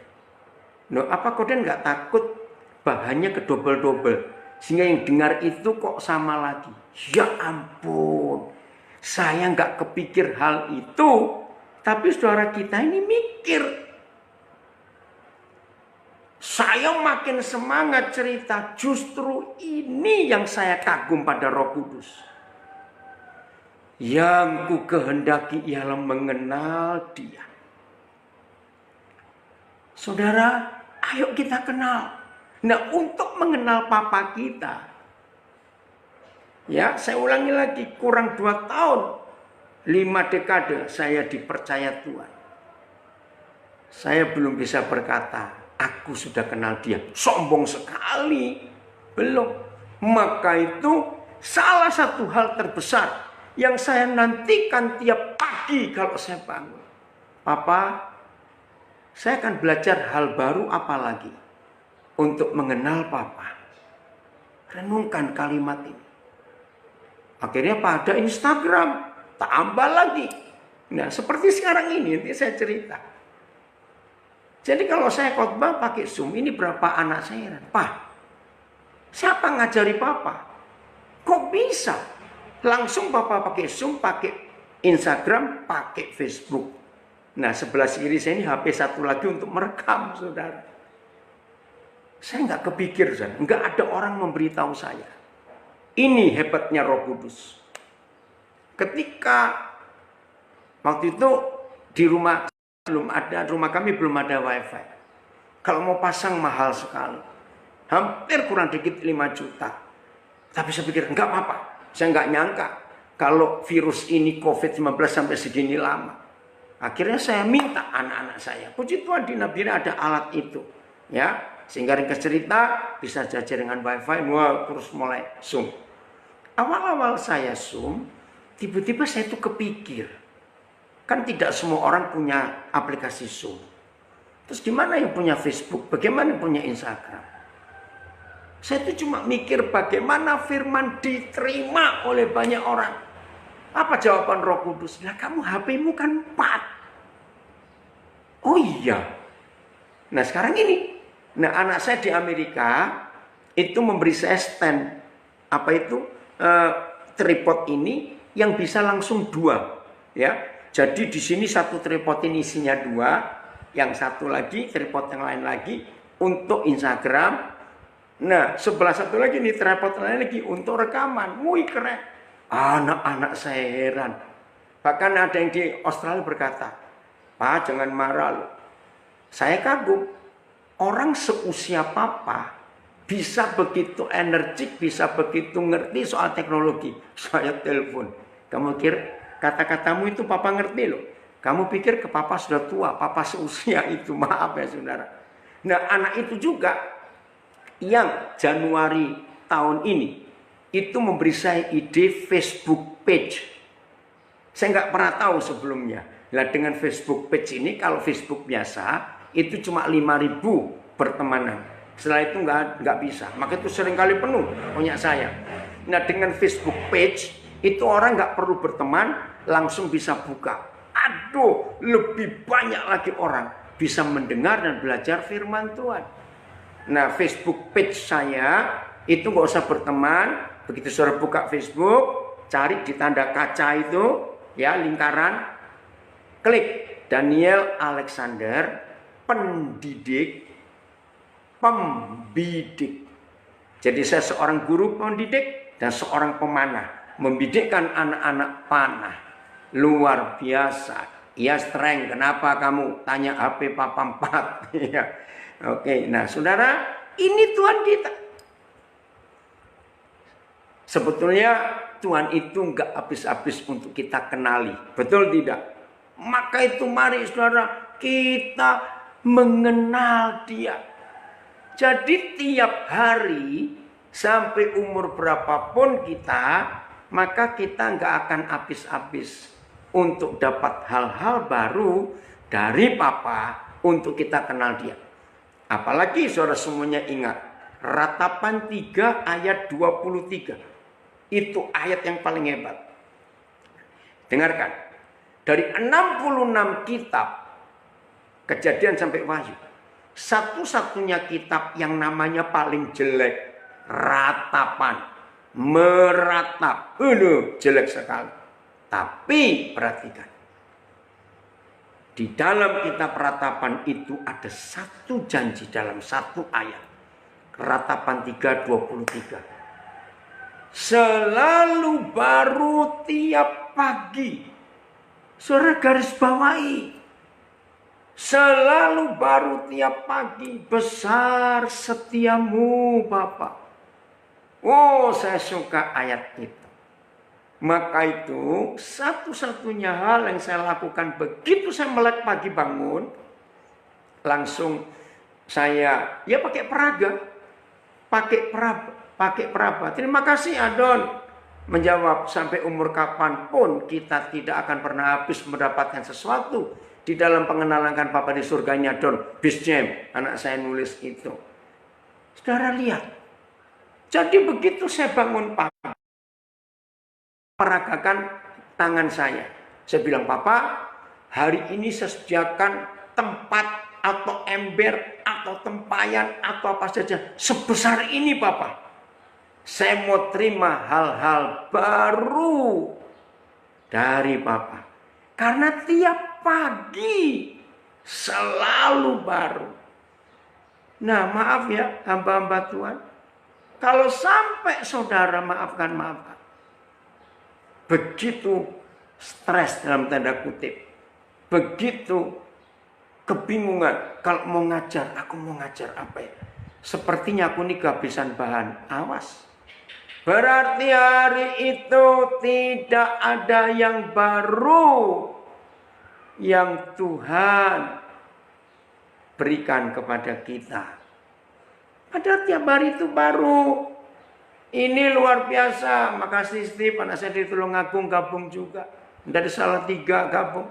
Loh, apa Koden nggak takut bahannya kedobel-dobel? Sehingga yang dengar itu kok sama lagi. Ya ampun. Saya nggak kepikir hal itu, tapi saudara kita ini mikir. Saya makin semangat cerita, justru ini yang saya kagum pada Roh Kudus. Yang ku kehendaki ialah mengenal Dia. Saudara, ayo kita kenal. Nah, untuk mengenal Papa kita, ya, saya ulangi lagi, kurang 2 tahun, 5 dekade saya dipercaya Tuhan. Saya belum bisa berkata, aku sudah kenal Dia. Sombong sekali. Belum. Maka itu salah satu hal terbesar yang saya nantikan tiap pagi kalau saya bangun. Papa, saya akan belajar hal baru apa lagi untuk mengenal Papa. Renungkan kalimat ini. Akhirnya pada Instagram, tambah lagi. Nah, seperti sekarang ini, nanti saya cerita. Jadi kalau saya khotbah pakai Zoom, ini berapa anak saya? Pak, siapa ngajari Papa? Kok bisa? Langsung Papa pakai Zoom, pakai Instagram, pakai Facebook. Nah, sebelah kiri saya ini HP satu lagi untuk merekam, saudara. Saya nggak kepikir, nggak ada orang memberitahu saya. Ini hebatnya Roh Kudus. Ketika waktu itu di rumah rumah kami belum ada wifi. Kalau mau pasang mahal sekali. Hampir kurang dikit 5 juta. Tapi saya pikir enggak apa-apa. Saya nggak nyangka kalau virus ini COVID-19 sampai segini lama. Akhirnya saya minta anak-anak saya. Puji Tuhan di Nabire ada alat itu. Ya, sehingga ringkas cerita bisa jajar dengan wifi. Wah, terus mulai Zoom. Awal-awal saya Zoom, tiba-tiba saya tuh kepikir. Kan tidak semua orang punya aplikasi Zoom. Terus gimana yang punya Facebook? Bagaimana yang punya Instagram? Saya tuh cuma mikir bagaimana firman diterima oleh banyak orang. Apa jawaban Roh Kudus? Lah kamu HP-mu kan 4. Oh iya. Nah sekarang ini. Nah anak saya di Amerika itu memberi saya stand. Apa itu? Tripod ini yang bisa langsung 2. Ya. Jadi di sini satu tripod ini isinya 2. Yang satu lagi, tripod yang lain lagi untuk Instagram. Nah, sebelah satu lagi nih tripod lain lagi untuk rekaman. Wih, keren. Anak-anak saya heran. Bahkan ada yang di Australia berkata, "Pak, jangan marah loh." Saya kagum. Orang seusia papa bisa begitu energik, bisa begitu ngerti soal teknologi. Saya telepon. Kamu pikir kata-katamu itu papa ngerti loh. Kamu pikir ke papa sudah tua, papa seusia itu. Maaf ya saudara. Nah anak itu juga yang Januari tahun ini itu memberi saya ide Facebook page. Saya nggak pernah tahu sebelumnya. Nah dengan Facebook page ini, kalau Facebook biasa itu cuma 5.000 pertemanan. Setelah itu nggak bisa. Maka itu seringkali penuh punya saya. Nah dengan Facebook page itu orang nggak perlu berteman, langsung bisa buka. Aduh, lebih banyak lagi orang bisa mendengar dan belajar firman Tuhan. Nah, Facebook page saya itu nggak usah berteman. Begitu saudara buka Facebook, cari di tanda kaca itu, ya lingkaran, klik Daniel Alexander, pendidik, pembidik. Jadi saya seorang guru pendidik dan seorang pemanah, membidikkan anak-anak panah. Luar biasa. Ya strength. Kenapa kamu tanya HP Papa 4? Ya. Oke. Nah saudara, ini Tuhan kita. Sebetulnya Tuhan itu nggak habis-habis untuk kita kenali. Betul tidak? Maka itu mari saudara kita mengenal Dia. Jadi tiap hari sampai umur berapapun kita, maka kita nggak akan habis-habis untuk dapat hal-hal baru dari Papa untuk kita kenal Dia. Apalagi saudara semuanya ingat Ratapan 3 ayat 23. Itu ayat yang paling hebat. Dengarkan. Dari 66 kitab Kejadian sampai Wahyu, satu-satunya kitab yang namanya paling jelek Ratapan. Meratap. Jelek sekali. Tapi perhatikan, di dalam kitab Ratapan itu ada satu janji dalam satu ayat. Ratapan 3:23. Selalu baru tiap pagi. Saudara garis bawahi. Selalu baru tiap pagi. Besar setiamu Bapa. Oh, saya suka ayat itu. Maka itu satu-satunya hal yang saya lakukan begitu saya melek pagi bangun, langsung saya pakai peraga, pakai peraba. Terima kasih Adon menjawab, sampai umur kapanpun kita tidak akan pernah habis mendapatkan sesuatu di dalam pengenalan Bapa di surganya. Don Bisjem, anak saya nulis itu. Saudara lihat, jadi begitu saya bangun pagi, peragakan tangan saya. Saya bilang, Papa, hari ini saya sediakan tempat atau ember atau tempayan atau apa saja sebesar ini Papa. Saya mau terima hal-hal baru dari Papa. Karena tiap pagi selalu baru. Nah, maaf ya hamba-hamba Tuhan. Kalau sampai saudara maafkan, begitu stres dalam tanda kutip, begitu kebingungan, kalau mau ngajar, aku mau ngajar apa ya? Sepertinya aku ini kehabisan bahan. Awas. Berarti hari itu tidak ada yang baru yang Tuhan berikan kepada kita. Padahal tiap hari itu baru. Ini luar biasa. Makasih Steve, anak saya di Tulungagung gabung juga. Dari Salatiga gabung.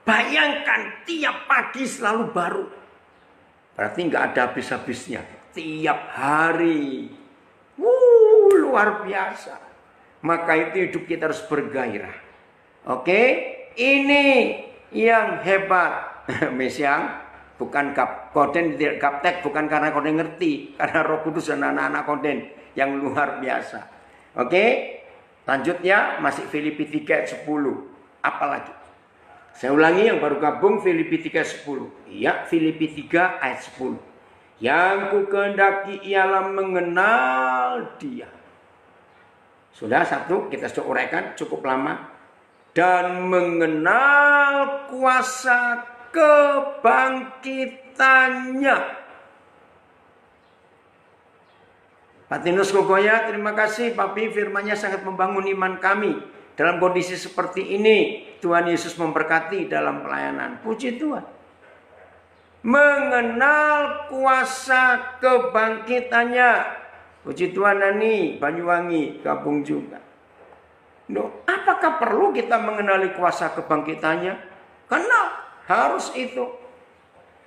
Bayangkan tiap pagi selalu baru. Berarti nggak ada habis-habisnya. Tiap hari. Luar biasa. Maka itu hidup kita harus bergairah. Oke, ini yang hebat. Mesiang. Bukan Koden, gaptek, bukan karena Koden ngerti, karena Roh Kudus dan anak-anak Koden yang luar biasa. Oke, lanjut ya, masih Filipi 3 ayat 10. Apalagi? Saya ulangi yang baru gabung Filipi 3 ayat 10. Iya, Filipi 3 ayat 10. Yang ku kehendaki ialah mengenal Dia. Sudah satu, kita sudah uraikan cukup lama. Dan mengenal kuasa kebangkitannya. Pak Tinus Kogoya, terima kasih Papi, firman-Nya sangat membangun iman kami. Dalam kondisi seperti ini, Tuhan Yesus memberkati dalam pelayanan. Puji Tuhan. Mengenal kuasa kebangkitannya. Puji Tuhan, Nani, Banyuwangi, gabung juga. Loh, apakah perlu kita mengenali kuasa kebangkitannya? Kenal. Harus itu.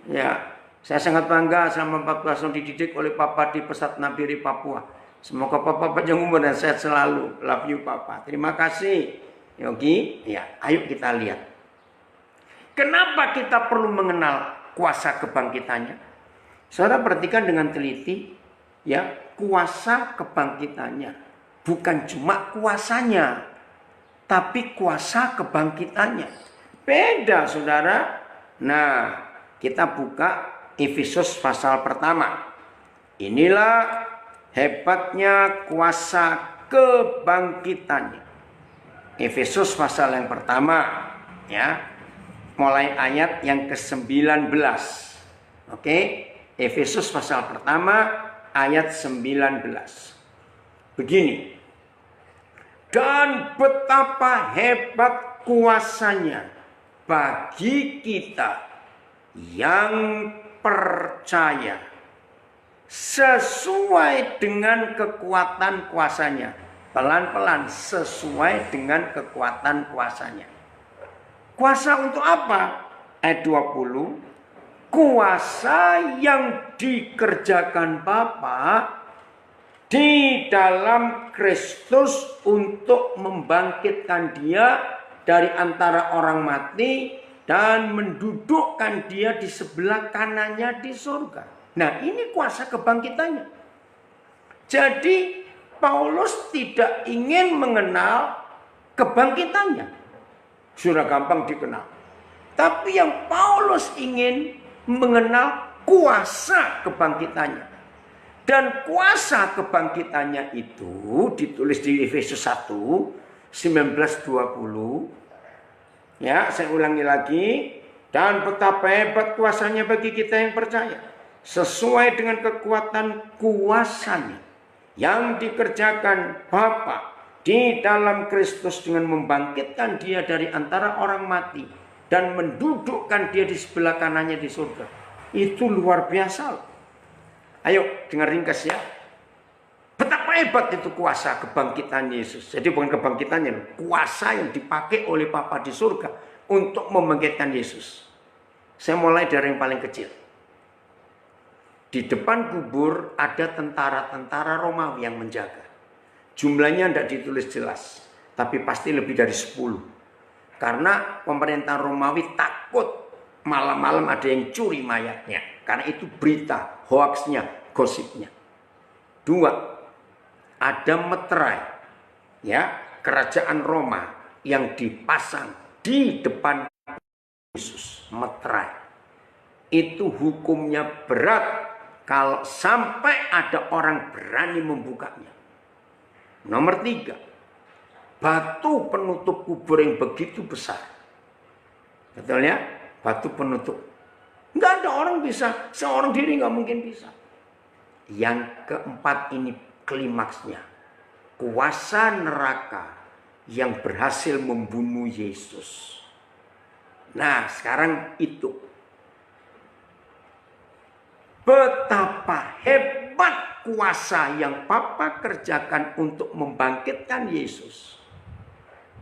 Ya, saya sangat bangga sama 14 tahun dididik oleh Papa di Pesat Nabiri, Papua. Semoga Papa panjang umur dan sehat selalu. Love you Papa. Terima kasih. Yogi, ya, ayo kita lihat. Kenapa kita perlu mengenal kuasa kebangkitannya? Saudara perhatikan dengan teliti, ya, kuasa kebangkitannya. Bukan cuma kuasanya, tapi kuasa kebangkitannya. Beda saudara. Nah, kita buka Efesus pasal pertama. Inilah hebatnya kuasa kebangkitannya. Efesus pasal yang pertama, ya. Mulai ayat yang ke-19. Oke, Efesus pasal pertama ayat 19. Begini. Dan betapa hebat kuasanya bagi kita yang percaya sesuai dengan kekuatan kuasanya. Pelan-pelan sesuai dengan kekuatan kuasanya. Kuasa untuk apa? Ayat 20. Kuasa yang dikerjakan Bapa di dalam Kristus untuk membangkitkan Dia dari antara orang mati dan mendudukkan Dia di sebelah kanannya di surga. Nah, ini kuasa kebangkitannya. Jadi Paulus tidak ingin mengenal kebangkitannya. Sudah gampang dikenal. Tapi yang Paulus ingin mengenal kuasa kebangkitannya. Dan kuasa kebangkitannya itu ditulis di Efesus 1 19-20. Ya, saya ulangi lagi. Dan betapa hebat kuasanya bagi kita yang percaya. Sesuai dengan kekuatan kuasanya yang dikerjakan Bapa di dalam Kristus dengan membangkitkan Dia dari antara orang mati dan mendudukkan Dia di sebelah kanannya di surga. Itu luar biasa. Ayo dengar ringkas ya. Betapa hebat itu kuasa kebangkitan Yesus. Jadi bukan kebangkitannya, kuasa yang dipakai oleh Bapa di surga untuk membangkitkan Yesus. Saya mulai dari yang paling kecil. Di depan kubur ada tentara-tentara Romawi yang menjaga. Jumlahnya tidak ditulis jelas, tapi pasti lebih dari 10. Karena pemerintah Romawi takut malam-malam ada yang curi mayatnya. Karena itu berita, hoaxnya, gosipnya. 2, ada meterai, ya, kerajaan Roma yang dipasang di depan Yesus, meterai. itu hukumnya berat kalau sampai ada orang berani membukanya. Nomor 3, batu penutup kubur yang begitu besar. Betul ya? Batu penutup. Nggak ada orang bisa, seorang diri nggak mungkin bisa. Yang keempat ini klimaksnya. Kuasa neraka yang berhasil membunuh Yesus. Nah, sekarang itu. Betapa hebat kuasa yang Papa kerjakan untuk membangkitkan Yesus.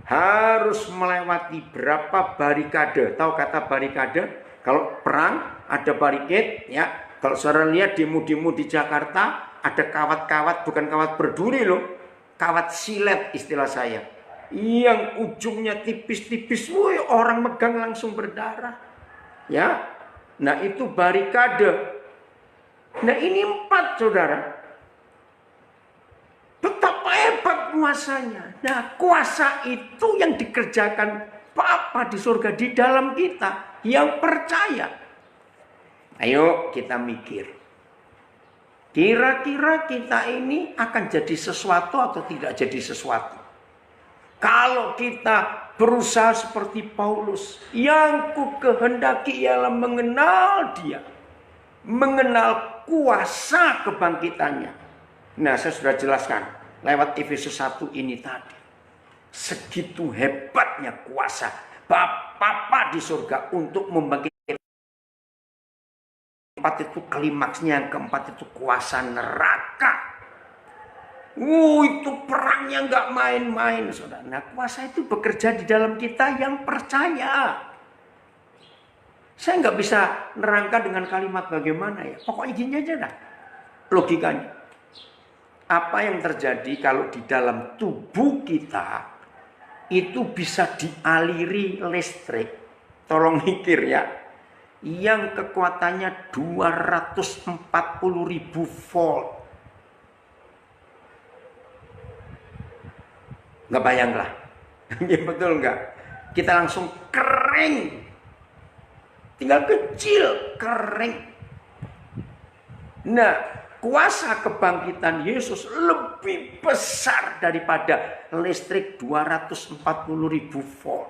Harus melewati berapa barikade. Tahu kata barikade? Kalau perang ada barikade, ya. Kalau saudara lihat demo-demo di Jakarta, ada kawat-kawat, bukan kawat berduri loh. Kawat silet istilah saya. Yang ujungnya tipis-tipis, orang megang langsung berdarah. Ya. Nah, itu barikade. Nah, ini 4, saudara. Betapa hebat kuasanya. Nah, kuasa itu yang dikerjakan Bapa di surga di dalam kita yang percaya. Ayo kita mikir. Kira-kira kita ini akan jadi sesuatu atau tidak jadi sesuatu? Kalau kita berusaha seperti Paulus, yang ku kehendaki ialah mengenal Dia, mengenal kuasa kebangkitannya. Nah, saya sudah jelaskan lewat Efesus 1 ini tadi. Segitu hebatnya kuasa Bapa di surga untuk membangkitkan. Keempat itu klimaksnya, yang keempat itu kuasa neraka. Itu perangnya nggak main-main, saudara. Nah, kuasa itu bekerja di dalam kita yang percaya. Saya nggak bisa nerangkan dengan kalimat bagaimana ya. Pokoknya gini aja dah logikanya. Apa yang terjadi kalau di dalam tubuh kita itu bisa dialiri listrik. Tolong mikir ya. Yang kekuatannya 240.000 volt. Nggak bayang lah. Betul nggak? Kita langsung kering. Tinggal kecil, kering. Nah, kuasa kebangkitan Yesus lebih besar daripada listrik 240.000 volt.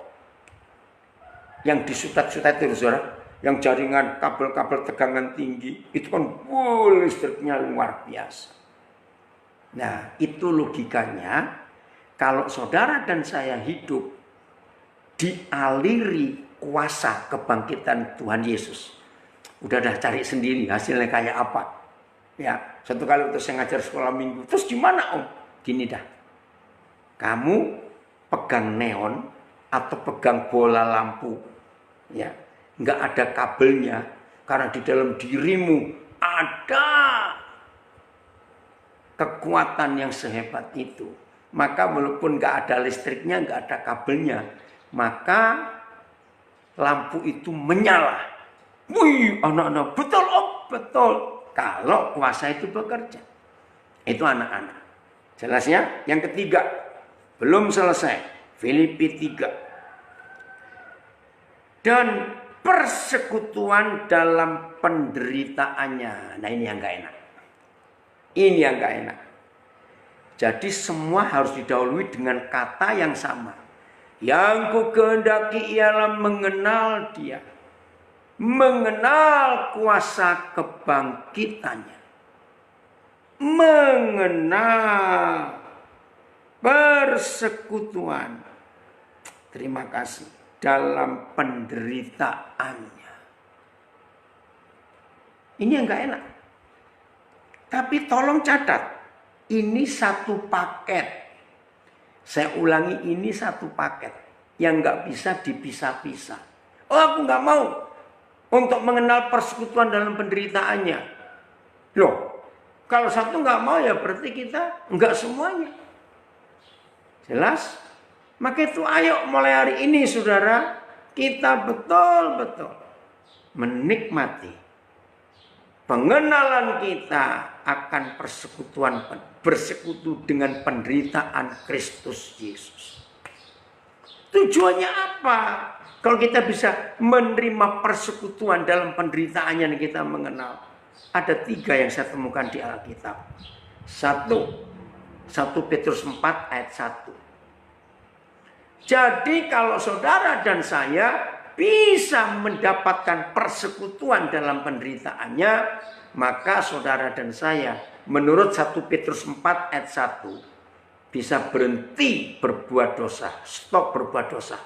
Yang disutat-sutat itu, saudara. Yang jaringan kabel-kabel tegangan tinggi. Itu kan listriknya luar biasa. Nah, itu logikanya. Kalau saudara dan saya hidup dialiri kuasa kebangkitan Tuhan Yesus. Udah cari sendiri hasilnya kayak apa. Ya, satu kali waktu saya ngajar sekolah minggu. Terus gimana om? Gini dah. Kamu pegang neon atau pegang bola lampu. Ya, nggak ada kabelnya. Karena di dalam dirimu ada kekuatan yang sehebat itu. Maka walaupun nggak ada listriknya, nggak ada kabelnya, maka lampu itu menyala. Wih, anak-anak, betul om, betul. Kalau kuasa itu bekerja. Itu anak-anak. Jelasnya? Yang ketiga, belum selesai. Filipi 3. Dan persekutuan dalam penderitaannya. Nah, ini yang gak enak. Ini yang gak enak. Jadi semua harus didahului dengan kata yang sama. Yang ku kehendaki ialah mengenal Dia. Mengenal kuasa kebangkitannya. Mengenal persekutuan. Terima kasih. Dalam penderitaannya. Ini yang gak enak. Tapi tolong catat. Ini satu paket. Saya ulangi, ini satu paket. Yang gak bisa dipisah-pisah. Oh, aku gak mau untuk mengenal persekutuan dalam penderitaannya. Loh, kalau satu gak mau ya berarti kita gak semuanya. Jelas? Maka itu ayo mulai hari ini saudara, kita betul-betul menikmati pengenalan kita akan bersekutu dengan penderitaan Kristus Yesus. Tujuannya apa? Kalau kita bisa menerima persekutuan dalam penderitaannya yang kita mengenal. Ada 3 yang saya temukan di Alkitab. 1 Petrus 4 ayat 1. Jadi kalau saudara dan saya bisa mendapatkan persekutuan dalam penderitaannya, maka saudara dan saya menurut 1 Petrus 4 ayat 1 bisa berhenti berbuat dosa, stop berbuat dosa.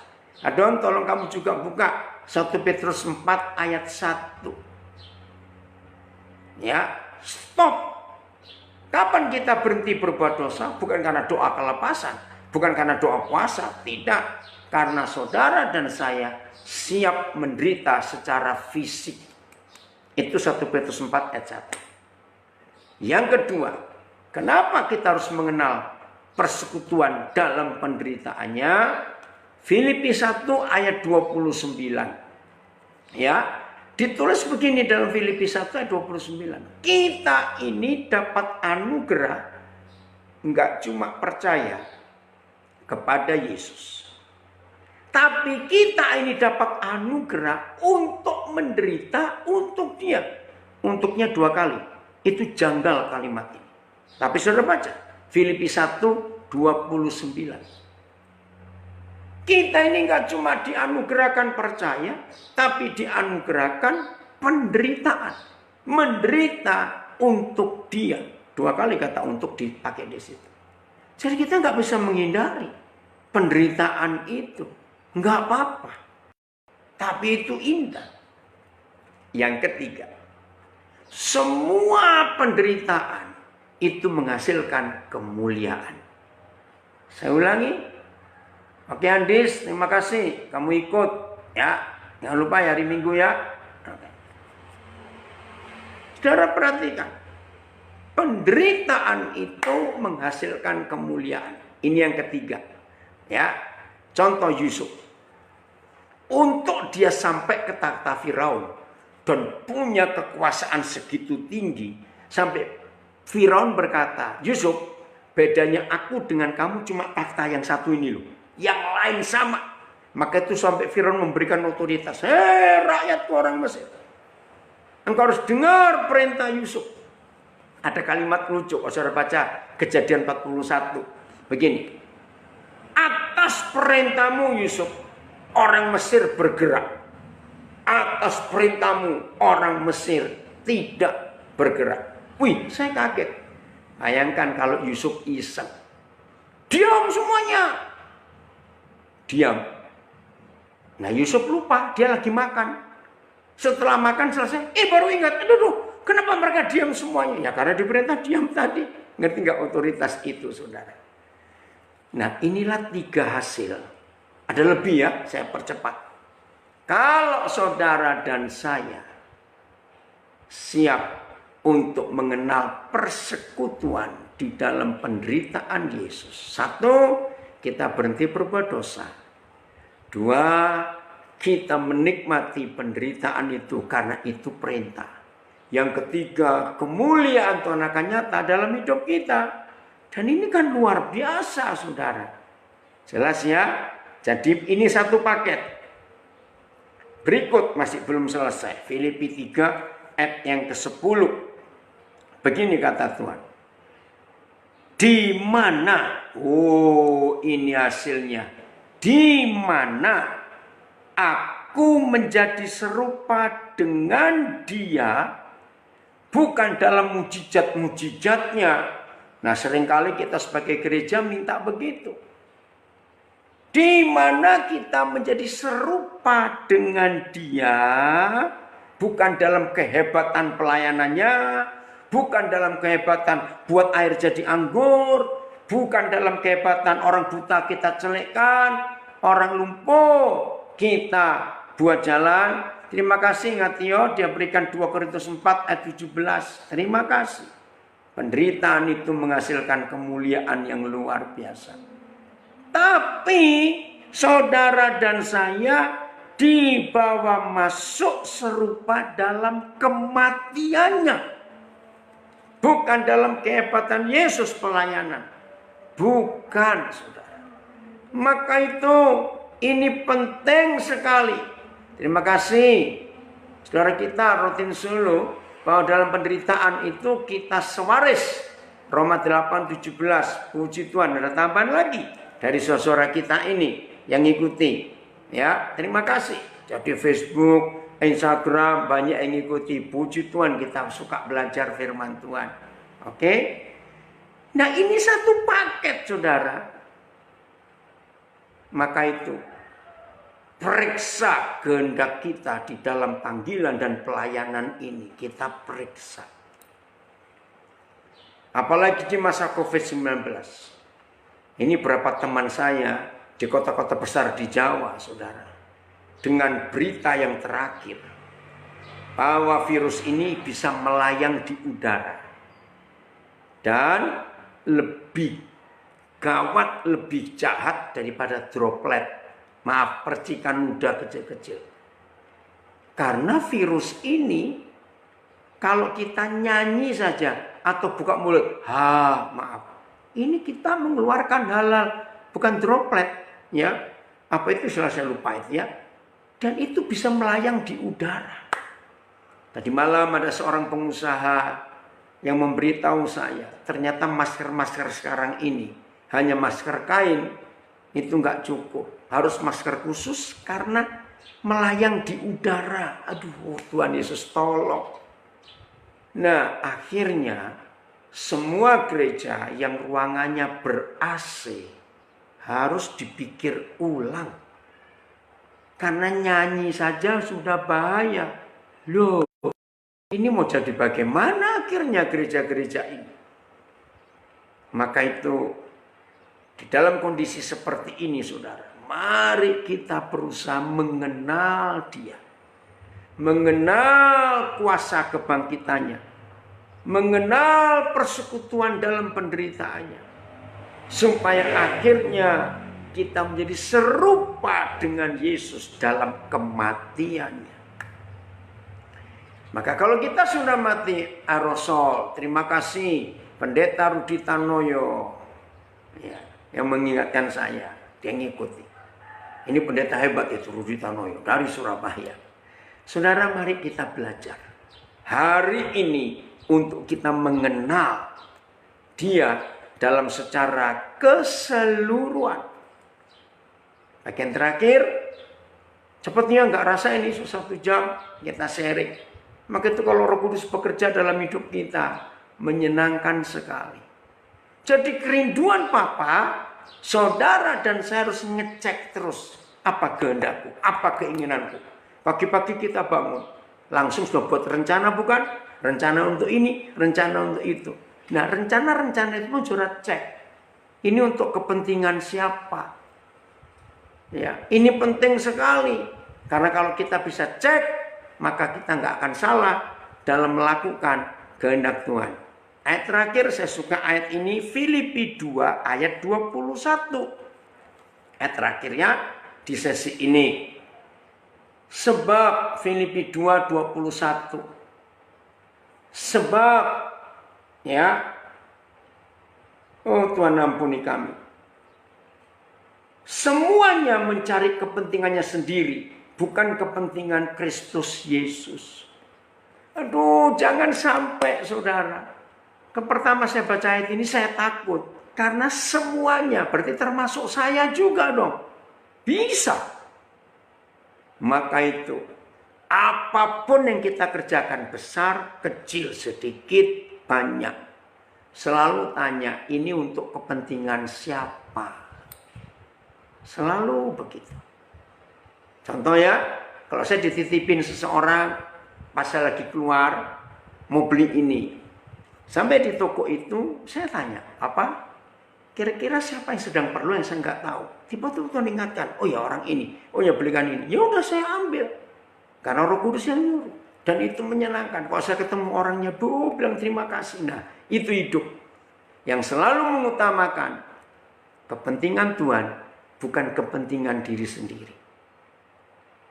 Adon, tolong kamu juga buka 1 Petrus 4 ayat 1. Ya, stop. Kapan kita berhenti berbuat dosa? Bukan karena doa kelepasan, bukan karena doa puasa, tidak. Karena saudara dan saya siap menderita secara fisik. Itu 1 Petrus 4 ayat 1. Yang kedua, kenapa kita harus mengenal persekutuan dalam penderitaannya? Filipi 1 ayat 29. Ya, ditulis begini dalam Filipi 1 ayat 29. Kita ini dapat anugerah, enggak cuma percaya kepada Yesus, tapi kita ini dapat anugerah untuk menderita untuk Dia. Untuknya 2 kali. Itu janggal kalimat ini. Tapi saudara baca Filipi 1 29. Kita ini enggak cuma dianugerahkan percaya, tapi dianugerahkan penderitaan. Menderita untuk Dia. 2 kali kata untuk dipakai di situ. Jadi kita enggak bisa menghindari penderitaan itu. Enggak apa-apa. Tapi itu indah. Yang ketiga, semua penderitaan itu menghasilkan kemuliaan. Saya ulangi. Oke Andis, terima kasih kamu ikut ya. Jangan lupa ya hari Minggu ya. Oke. Saudara perhatikan, penderitaan itu menghasilkan kemuliaan. Ini yang ketiga. Ya, contoh Yusuf. Untuk dia sampai ke takhta Firaun dan punya kekuasaan segitu tinggi, sampai Firaun berkata, Yusuf, bedanya aku dengan kamu cuma takhta yang satu ini loh. Yang lain sama. Maka itu sampai Firaun memberikan otoritas. Hei rakyatku orang Mesir, engkau harus dengar perintah Yusuf. Ada kalimat lucu. Kalau saudara baca Kejadian 41. Begini. Atas perintahmu Yusuf, orang Mesir bergerak. Atas perintahmu orang Mesir tidak bergerak. Wih, saya kaget. Bayangkan kalau Yusuf iseng. Diam semuanya. Diam. Nah Yusuf lupa, dia lagi makan. Setelah makan selesai, baru ingat, aduh, kenapa mereka diam semuanya? Ya karena diperintah diam tadi. Ngerti nggak otoritas itu, saudara? Nah inilah 3 hasil. Ada lebih ya, saya percepat. Kalau saudara dan saya siap untuk mengenal persekutuan di dalam penderitaan Yesus. 1, kita berhenti berbuat dosa. 2, kita menikmati penderitaan itu karena itu perintah. Yang ketiga, kemuliaan Tuhan akan nyata dalam hidup kita. Dan ini kan luar biasa, saudara. Jelas ya? Jadi ini satu paket. Berikut masih belum selesai. Filipi 3 ayat yang ke-10. Begini kata Tuhan. Di mana, ini hasilnya. Di mana aku menjadi serupa dengan Dia, bukan dalam mujizat-mujizatnya. Nah, seringkali kita sebagai gereja minta begitu. Di mana kita menjadi serupa dengan Dia, bukan dalam kehebatan pelayanannya, bukan dalam kehebatan buat air jadi anggur, bukan dalam kehebatan orang buta kita celekkan, orang lumpuh kita buat jalan. Terima kasih Ngatio, dia berikan 2 Korintus 4 ayat 17. Terima kasih. Penderitaan itu menghasilkan kemuliaan yang luar biasa. Tapi saudara dan saya dibawa masuk serupa dalam kematiannya. Bukan dalam kehebatan Yesus pelayanan. Bukan, saudara. Maka itu Ini penting sekali. Terima kasih saudara kita Rutin Sulu, bahwa dalam penderitaan itu kita sewaris. Roma 8:17. Puji Tuhan, ada tambahan lagi dari saudara kita ini yang ikuti. Ya, terima kasih. Jadi Facebook, Instagram banyak yang ikuti. Puji Tuhan, kita suka belajar firman Tuhan. Oke. Nah, ini satu paket, saudara. Maka itu periksa kehendak kita di dalam panggilan dan pelayanan ini. Kita periksa. Apalagi di masa COVID-19. Ini berapa teman saya di kota-kota besar di Jawa, saudara. Dengan berita yang terakhir. Bahwa virus ini bisa melayang di udara. Dan lebih gawat, lebih jahat daripada droplet. Maaf, percikan muda kecil-kecil. Karena virus ini, kalau kita nyanyi saja atau buka mulut, maaf. Ini kita mengeluarkan halal, bukan droplet. Ya, apa itu saya lupa itu ya. Dan itu bisa melayang di udara. Tadi malam ada seorang pengusaha yang memberitahu saya, ternyata masker-masker sekarang ini hanya masker kain, itu nggak cukup. Harus masker khusus karena melayang di udara. Aduh, Tuhan Yesus tolong. Nah, akhirnya semua gereja yang ruangannya ber-AC harus dipikir ulang. Karena nyanyi saja sudah bahaya. Loh, ini mau jadi bagaimana akhirnya gereja-gereja ini? Maka itu, di dalam kondisi seperti ini, saudara, mari kita berusaha mengenal Dia. Mengenal kuasa kebangkitannya. Mengenal persekutuan dalam penderitaannya. Supaya akhirnya kita menjadi serupa dengan Yesus dalam kematiannya. Maka kalau kita sudah mati aerosol, terima kasih Pendeta Rudi Tanoyo ya, yang mengingatkan saya, dia ngikuti. Ini pendeta hebat itu Rudi Tanoyo dari Surabaya. Saudara, mari kita belajar hari ini untuk kita mengenal Dia dalam secara keseluruhan. Bagian terakhir, cepatnya nggak rasa ini 1 jam kita sharing. Maka itu kalau Roh Kudus bekerja dalam hidup kita, menyenangkan sekali. Jadi kerinduan Papa, saudara dan saya harus ngecek terus. Apa kehendakku, apa keinginanku. Pagi-pagi kita bangun, langsung sudah buat rencana bukan? Rencana untuk ini, rencana untuk itu. Nah, rencana-rencana itu pun sudah cek. Ini untuk kepentingan siapa? Ya, ini penting sekali. Karena kalau kita bisa cek, maka kita nggak akan salah dalam melakukan kehendak Tuhan. Ayat terakhir, saya suka ayat ini, Filipi 2 ayat 21. Ayat terakhirnya di sesi ini. Sebab Filipi 2:21. Sebab ya, oh Tuhan ampuni kami. Semuanya mencari kepentingannya sendiri, bukan kepentingan Kristus Yesus. Aduh, jangan sampai saudara. Pertama saya baca ayat ini saya takut. Karena semuanya, berarti termasuk saya juga dong. Bisa. Maka itu, apapun yang kita kerjakan, besar, kecil, sedikit, banyak. Selalu tanya, ini untuk kepentingan siapa? Selalu begitu. Contoh ya, kalau saya dititipin seseorang, pas saya lagi keluar, mau beli ini. Sampai di toko itu, saya tanya, apa? Kira-kira siapa yang sedang perlu yang saya nggak tahu? Tiba-tiba ingatkan, oh ya orang ini, oh ya belikan ini. Ya udah saya ambil. Karena Roh Kudus yang nyuruh. Dan itu menyenangkan. Kalau saya ketemu orangnya, bilang terima kasih. Nah, itu hidup. Yang selalu mengutamakan kepentingan Tuhan, bukan kepentingan diri sendiri.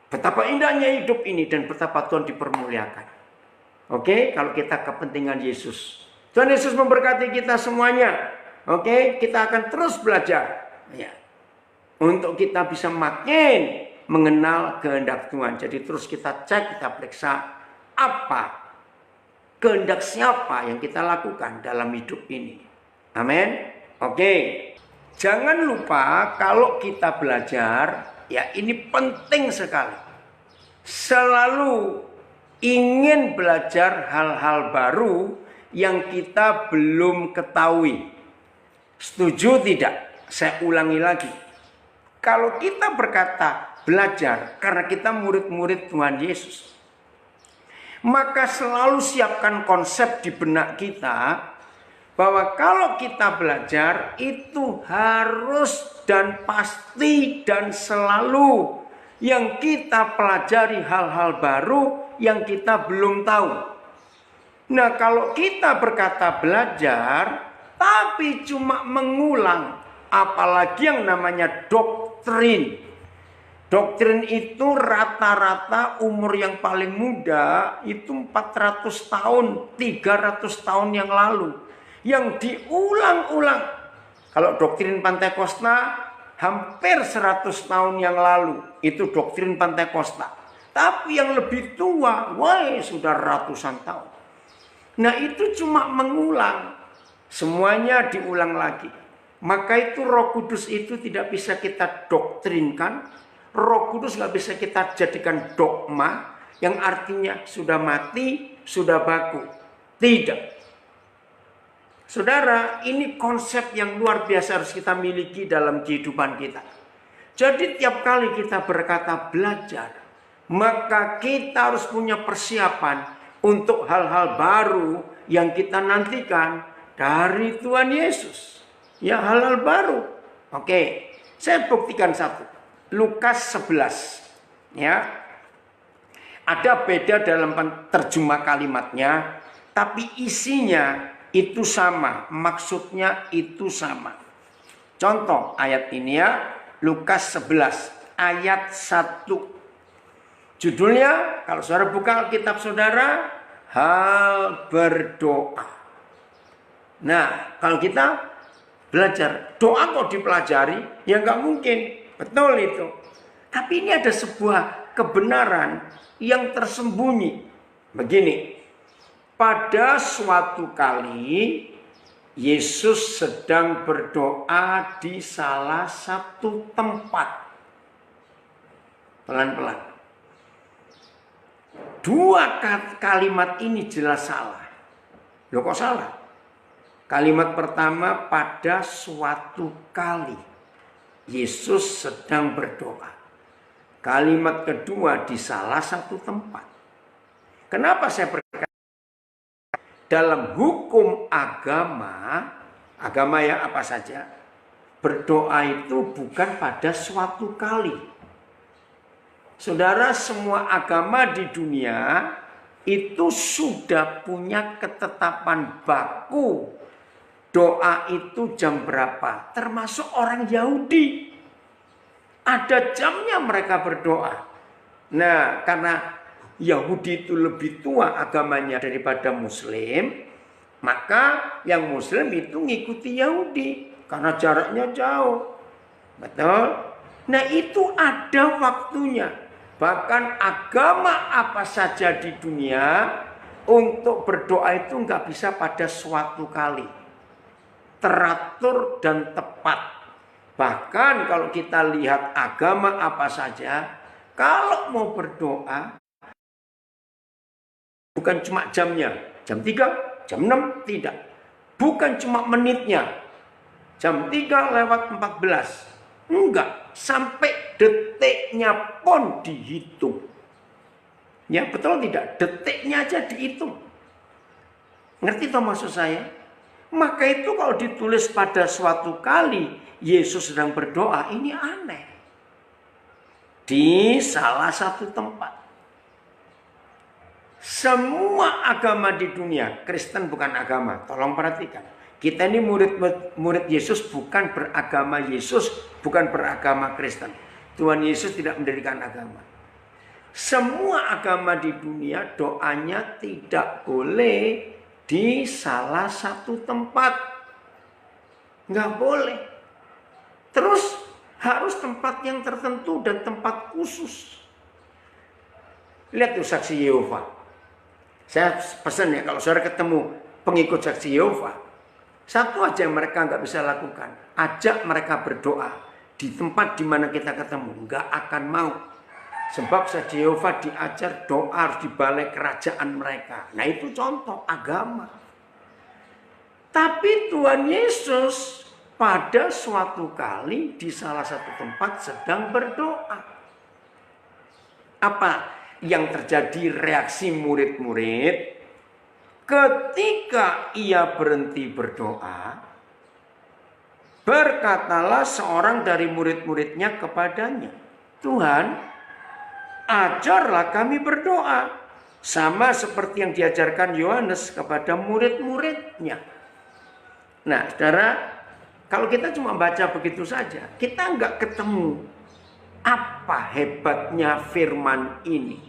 Betapa indahnya hidup ini dan betapa Tuhan dipermuliakan. Oke, kalau kita kepentingan Yesus. Tuhan Yesus memberkati kita semuanya. Oke, kita akan terus belajar. Ya. untuk kita bisa makin mengenal kehendak Tuhan. Jadi terus kita cek, kita periksa apa kehendak siapa yang kita lakukan dalam hidup ini. Amin. Oke. Jangan lupa kalau kita belajar, ya ini penting sekali. Selalu ingin belajar hal-hal baru yang kita belum ketahui. Setuju tidak? Saya ulangi lagi. Kalau kita berkata belajar karena kita murid-murid Tuhan Yesus, maka selalu siapkan konsep di benak kita bahwa kalau kita belajar itu harus dan pasti dan selalu yang kita pelajari hal-hal baru yang kita belum tahu. Nah, kalau kita berkata belajar tapi cuma mengulang, apalagi yang namanya doktrin. Doktrin itu rata-rata umur yang paling muda itu 400 tahun, 300 tahun yang lalu. Yang diulang-ulang. Kalau doktrin Pantekosta hampir 100 tahun yang lalu. Itu doktrin Pantekosta. Tapi yang lebih tua, sudah ratusan tahun. Nah itu cuma mengulang. Semuanya diulang lagi. Maka itu Roh Kudus itu tidak bisa kita doktrinkan. Roh Kudus nggak bisa kita jadikan dogma yang artinya sudah mati, sudah baku. Tidak. Saudara, ini konsep yang luar biasa harus kita miliki dalam kehidupan kita. Jadi tiap kali kita berkata belajar, maka kita harus punya persiapan untuk hal-hal baru yang kita nantikan dari Tuhan Yesus. Ya, hal-hal baru. Oke, saya buktikan satu. Lukas 11. Ya. Ada beda dalam terjemah kalimatnya, tapi isinya itu sama, maksudnya itu sama. Contoh ayat ini ya, Lukas 11 ayat 1. Judulnya, kalau saudara buka Alkitab saudara, hal berdoa. Nah, kalau kita belajar, doa kok dipelajari, ya nggak mungkin. Betul itu. Tapi ini ada sebuah kebenaran yang tersembunyi. Begini. Pada suatu kali Yesus sedang berdoa di salah satu tempat. Pelan-pelan. Dua kalimat ini jelas salah. Loh kok salah? Kalimat pertama, pada suatu kali Yesus sedang berdoa. Kalimat kedua, di salah satu tempat. Kenapa saya berkata? Dalam hukum agama ya apa saja, berdoa itu bukan pada suatu kali. Saudara, semua agama di dunia itu sudah punya ketetapan baku. Doa itu jam berapa? Termasuk orang Yahudi. Ada jamnya mereka berdoa. Nah, karena Yahudi itu lebih tua agamanya daripada Muslim, maka yang Muslim itu ngikuti Yahudi karena jaraknya jauh. Betul? Nah itu ada waktunya. Bahkan agama apa saja di dunia untuk berdoa itu nggak bisa pada suatu kali. Teratur dan tepat. Bahkan kalau kita lihat agama apa saja, kalau mau berdoa bukan cuma jamnya, jam 3, jam 6, tidak. Bukan cuma menitnya, jam 3:14. Enggak, sampai detiknya pun dihitung. Ya betul tidak? Detiknya aja dihitung. Ngerti toh maksud saya? Maka itu kalau ditulis pada suatu kali Yesus sedang berdoa, ini aneh. Di salah satu tempat. Semua agama di dunia, Kristen bukan agama, tolong perhatikan. Kita ini murid Yesus, bukan beragama Yesus, bukan beragama Kristen. Tuhan Yesus tidak mendirikan agama. Semua agama di dunia doanya tidak boleh di salah satu tempat. Nggak boleh. Terus Harus tempat yang tertentu dan tempat khusus. Lihat tuh saksi Yehova. Saya pesan ya, kalau saudara ketemu pengikut saksi Yehova, satu aja yang mereka nggak bisa lakukan. Ajak mereka berdoa di tempat di mana kita ketemu. Nggak akan mau. Sebab saksi Yehova diajar doa di balai kerajaan mereka. Nah itu contoh agama. Tapi Tuhan Yesus pada suatu kali di salah satu tempat sedang berdoa. Apa yang terjadi reaksi murid-murid ketika ia berhenti berdoa? Berkatalah seorang dari murid-muridnya kepadanya, Tuhan, ajarlah kami berdoa, sama seperti yang diajarkan Yohanes kepada murid-muridnya. Nah, saudara, kalau kita cuma baca begitu saja, kita nggak ketemu apa hebatnya firman ini.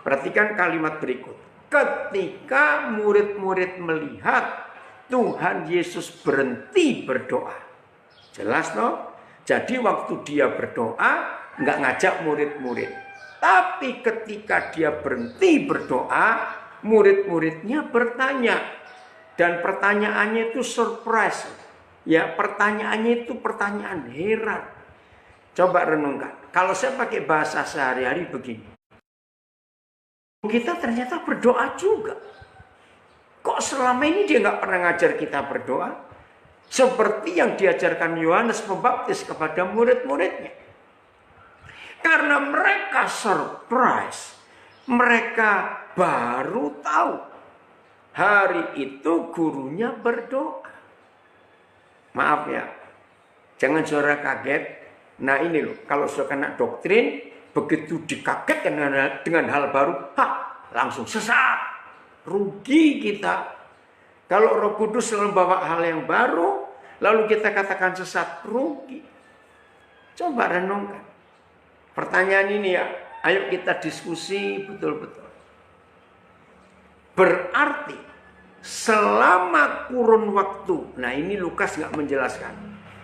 Perhatikan kalimat berikut. Ketika murid-murid melihat Tuhan Yesus berhenti berdoa. Jelas no? Jadi waktu dia berdoa, nggak ngajak murid-murid. Tapi ketika dia berhenti berdoa, murid-muridnya bertanya. Dan pertanyaannya itu surprise. Ya, pertanyaannya itu pertanyaan heran. Coba renungkan. Kalau saya pakai bahasa sehari-hari begini. Kita ternyata berdoa juga. Kok selama ini dia nggak pernah ngajar kita berdoa? Seperti yang diajarkan Yohanes Pembaptis kepada murid-muridnya. Karena mereka surprise. Mereka baru tahu. Hari itu gurunya berdoa. Maaf ya, jangan saudara kaget. Nah ini loh, kalau sudah kena doktrin, begitu dikagetkan dengan hal baru, langsung sesat. Rugi kita. Kalau Roh Kudus selalu membawa hal yang baru, lalu kita katakan sesat, rugi. Coba renungkan. Pertanyaan ini ya, ayo kita diskusi betul-betul. Berarti selama kurun waktu, nah ini Lukas nggak menjelaskan.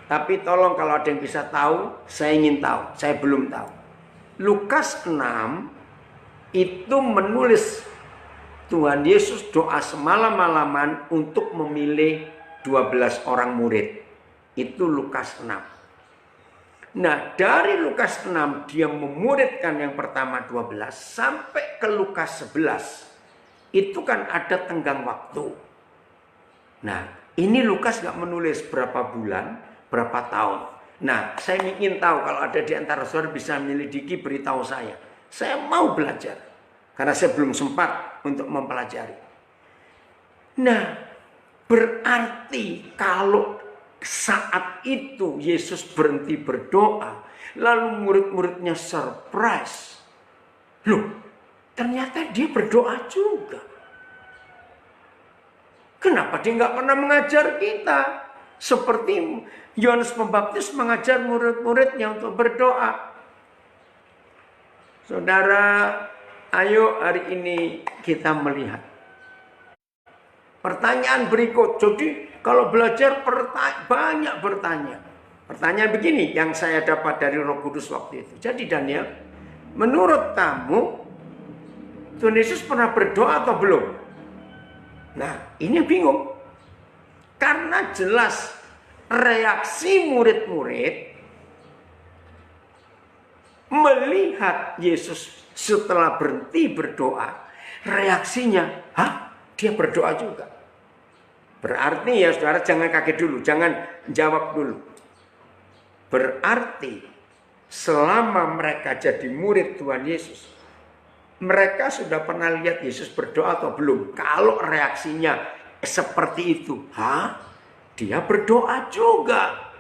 Tapi tolong kalau ada yang bisa tahu, saya ingin tahu, saya belum tahu. Lukas 6 itu menulis Tuhan Yesus doa semalam-malaman untuk memilih 12 orang murid. Itu Lukas 6. Nah dari Lukas 6 dia memuridkan yang pertama 12 sampai ke Lukas 11. Itu kan ada tenggang waktu. Nah, ini Lukas nggak menulis berapa bulan, berapa tahun. Nah, saya ingin tahu kalau ada di antara saudara bisa menyelidiki, beritahu saya. Saya mau belajar. Karena saya belum sempat untuk mempelajari. Nah, berarti kalau saat itu Yesus berhenti berdoa, lalu murid-muridnya surprise. Loh, ternyata dia berdoa juga. Kenapa dia nggak pernah mengajar kita? Seperti Yohanes Pembaptis mengajar murid-muridnya untuk berdoa. Saudara, ayo hari ini kita melihat. Pertanyaan berikut. Jadi kalau belajar banyak bertanya. Pertanyaan begini yang saya dapat dari Roh Kudus waktu itu. Jadi Daniel, menurut kamu Tuhan Yesus pernah berdoa atau belum? Nah, ini bingung. Karena jelas reaksi murid-murid melihat Yesus setelah berhenti berdoa, reaksinya, dia berdoa juga. Berarti ya saudara jangan kaget dulu, jangan jawab dulu. Berarti selama mereka jadi murid Tuhan Yesus, mereka sudah pernah lihat Yesus berdoa atau belum? Kalau reaksinya seperti itu, dia berdoa juga.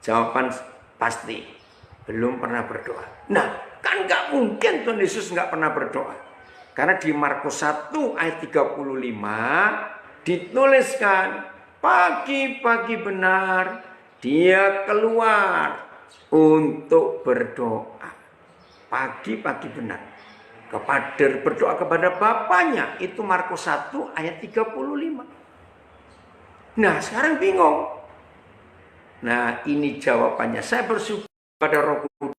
Jawaban pasti, belum pernah berdoa. Nah, kan nggak mungkin Tuhan Yesus nggak pernah berdoa. Karena di Markus 1 ayat 35 dituliskan, pagi-pagi benar dia keluar untuk berdoa. Pagi-pagi benar. Berdoa kepada Bapaknya. Itu Markus 1 ayat 35. Nah sekarang bingung. Nah, ini jawabannya. Saya bersyukur pada Roh Kudus.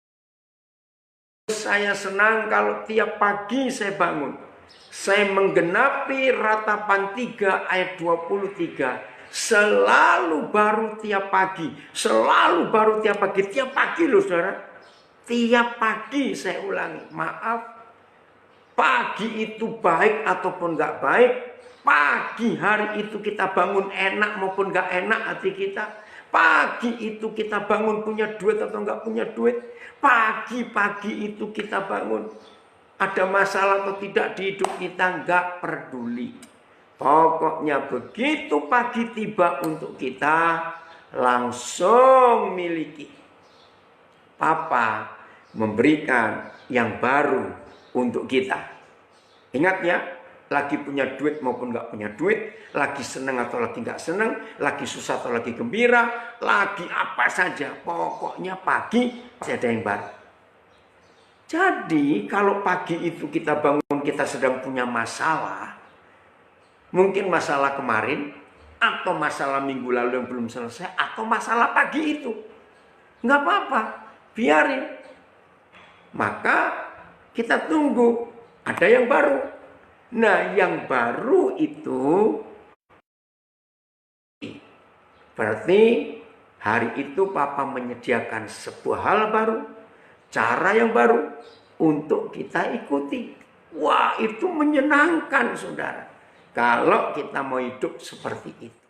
Saya senang kalau tiap pagi saya bangun. Saya menggenapi ratapan 3 ayat 23. Selalu baru tiap pagi. Selalu baru tiap pagi. Tiap pagi loh saudara. Tiap pagi saya ulangi. Maaf. Pagi itu baik ataupun gak baik. Pagi hari itu kita bangun enak maupun gak enak hati kita. Pagi itu kita bangun punya duit atau nggak punya duit. Pagi-pagi itu kita bangun. Ada masalah atau tidak di hidup kita, nggak peduli. Pokoknya begitu pagi tiba untuk kita, langsung miliki. Papa memberikan yang baru untuk kita. Ingat ya, lagi punya duit maupun nggak punya duit, lagi senang atau lagi nggak senang, lagi susah atau lagi gembira, lagi apa saja, pokoknya pagi pasti ada yang baru. Jadi kalau pagi itu kita bangun, kita sedang punya masalah, mungkin masalah kemarin, atau masalah minggu lalu yang belum selesai, atau masalah pagi itu, nggak apa-apa, biarin. Maka kita tunggu ada yang baru. Nah, yang baru itu berarti hari itu Papa menyediakan sebuah hal baru, cara yang baru untuk kita ikuti. Wah, itu menyenangkan saudara. Kalau kita mau hidup seperti itu.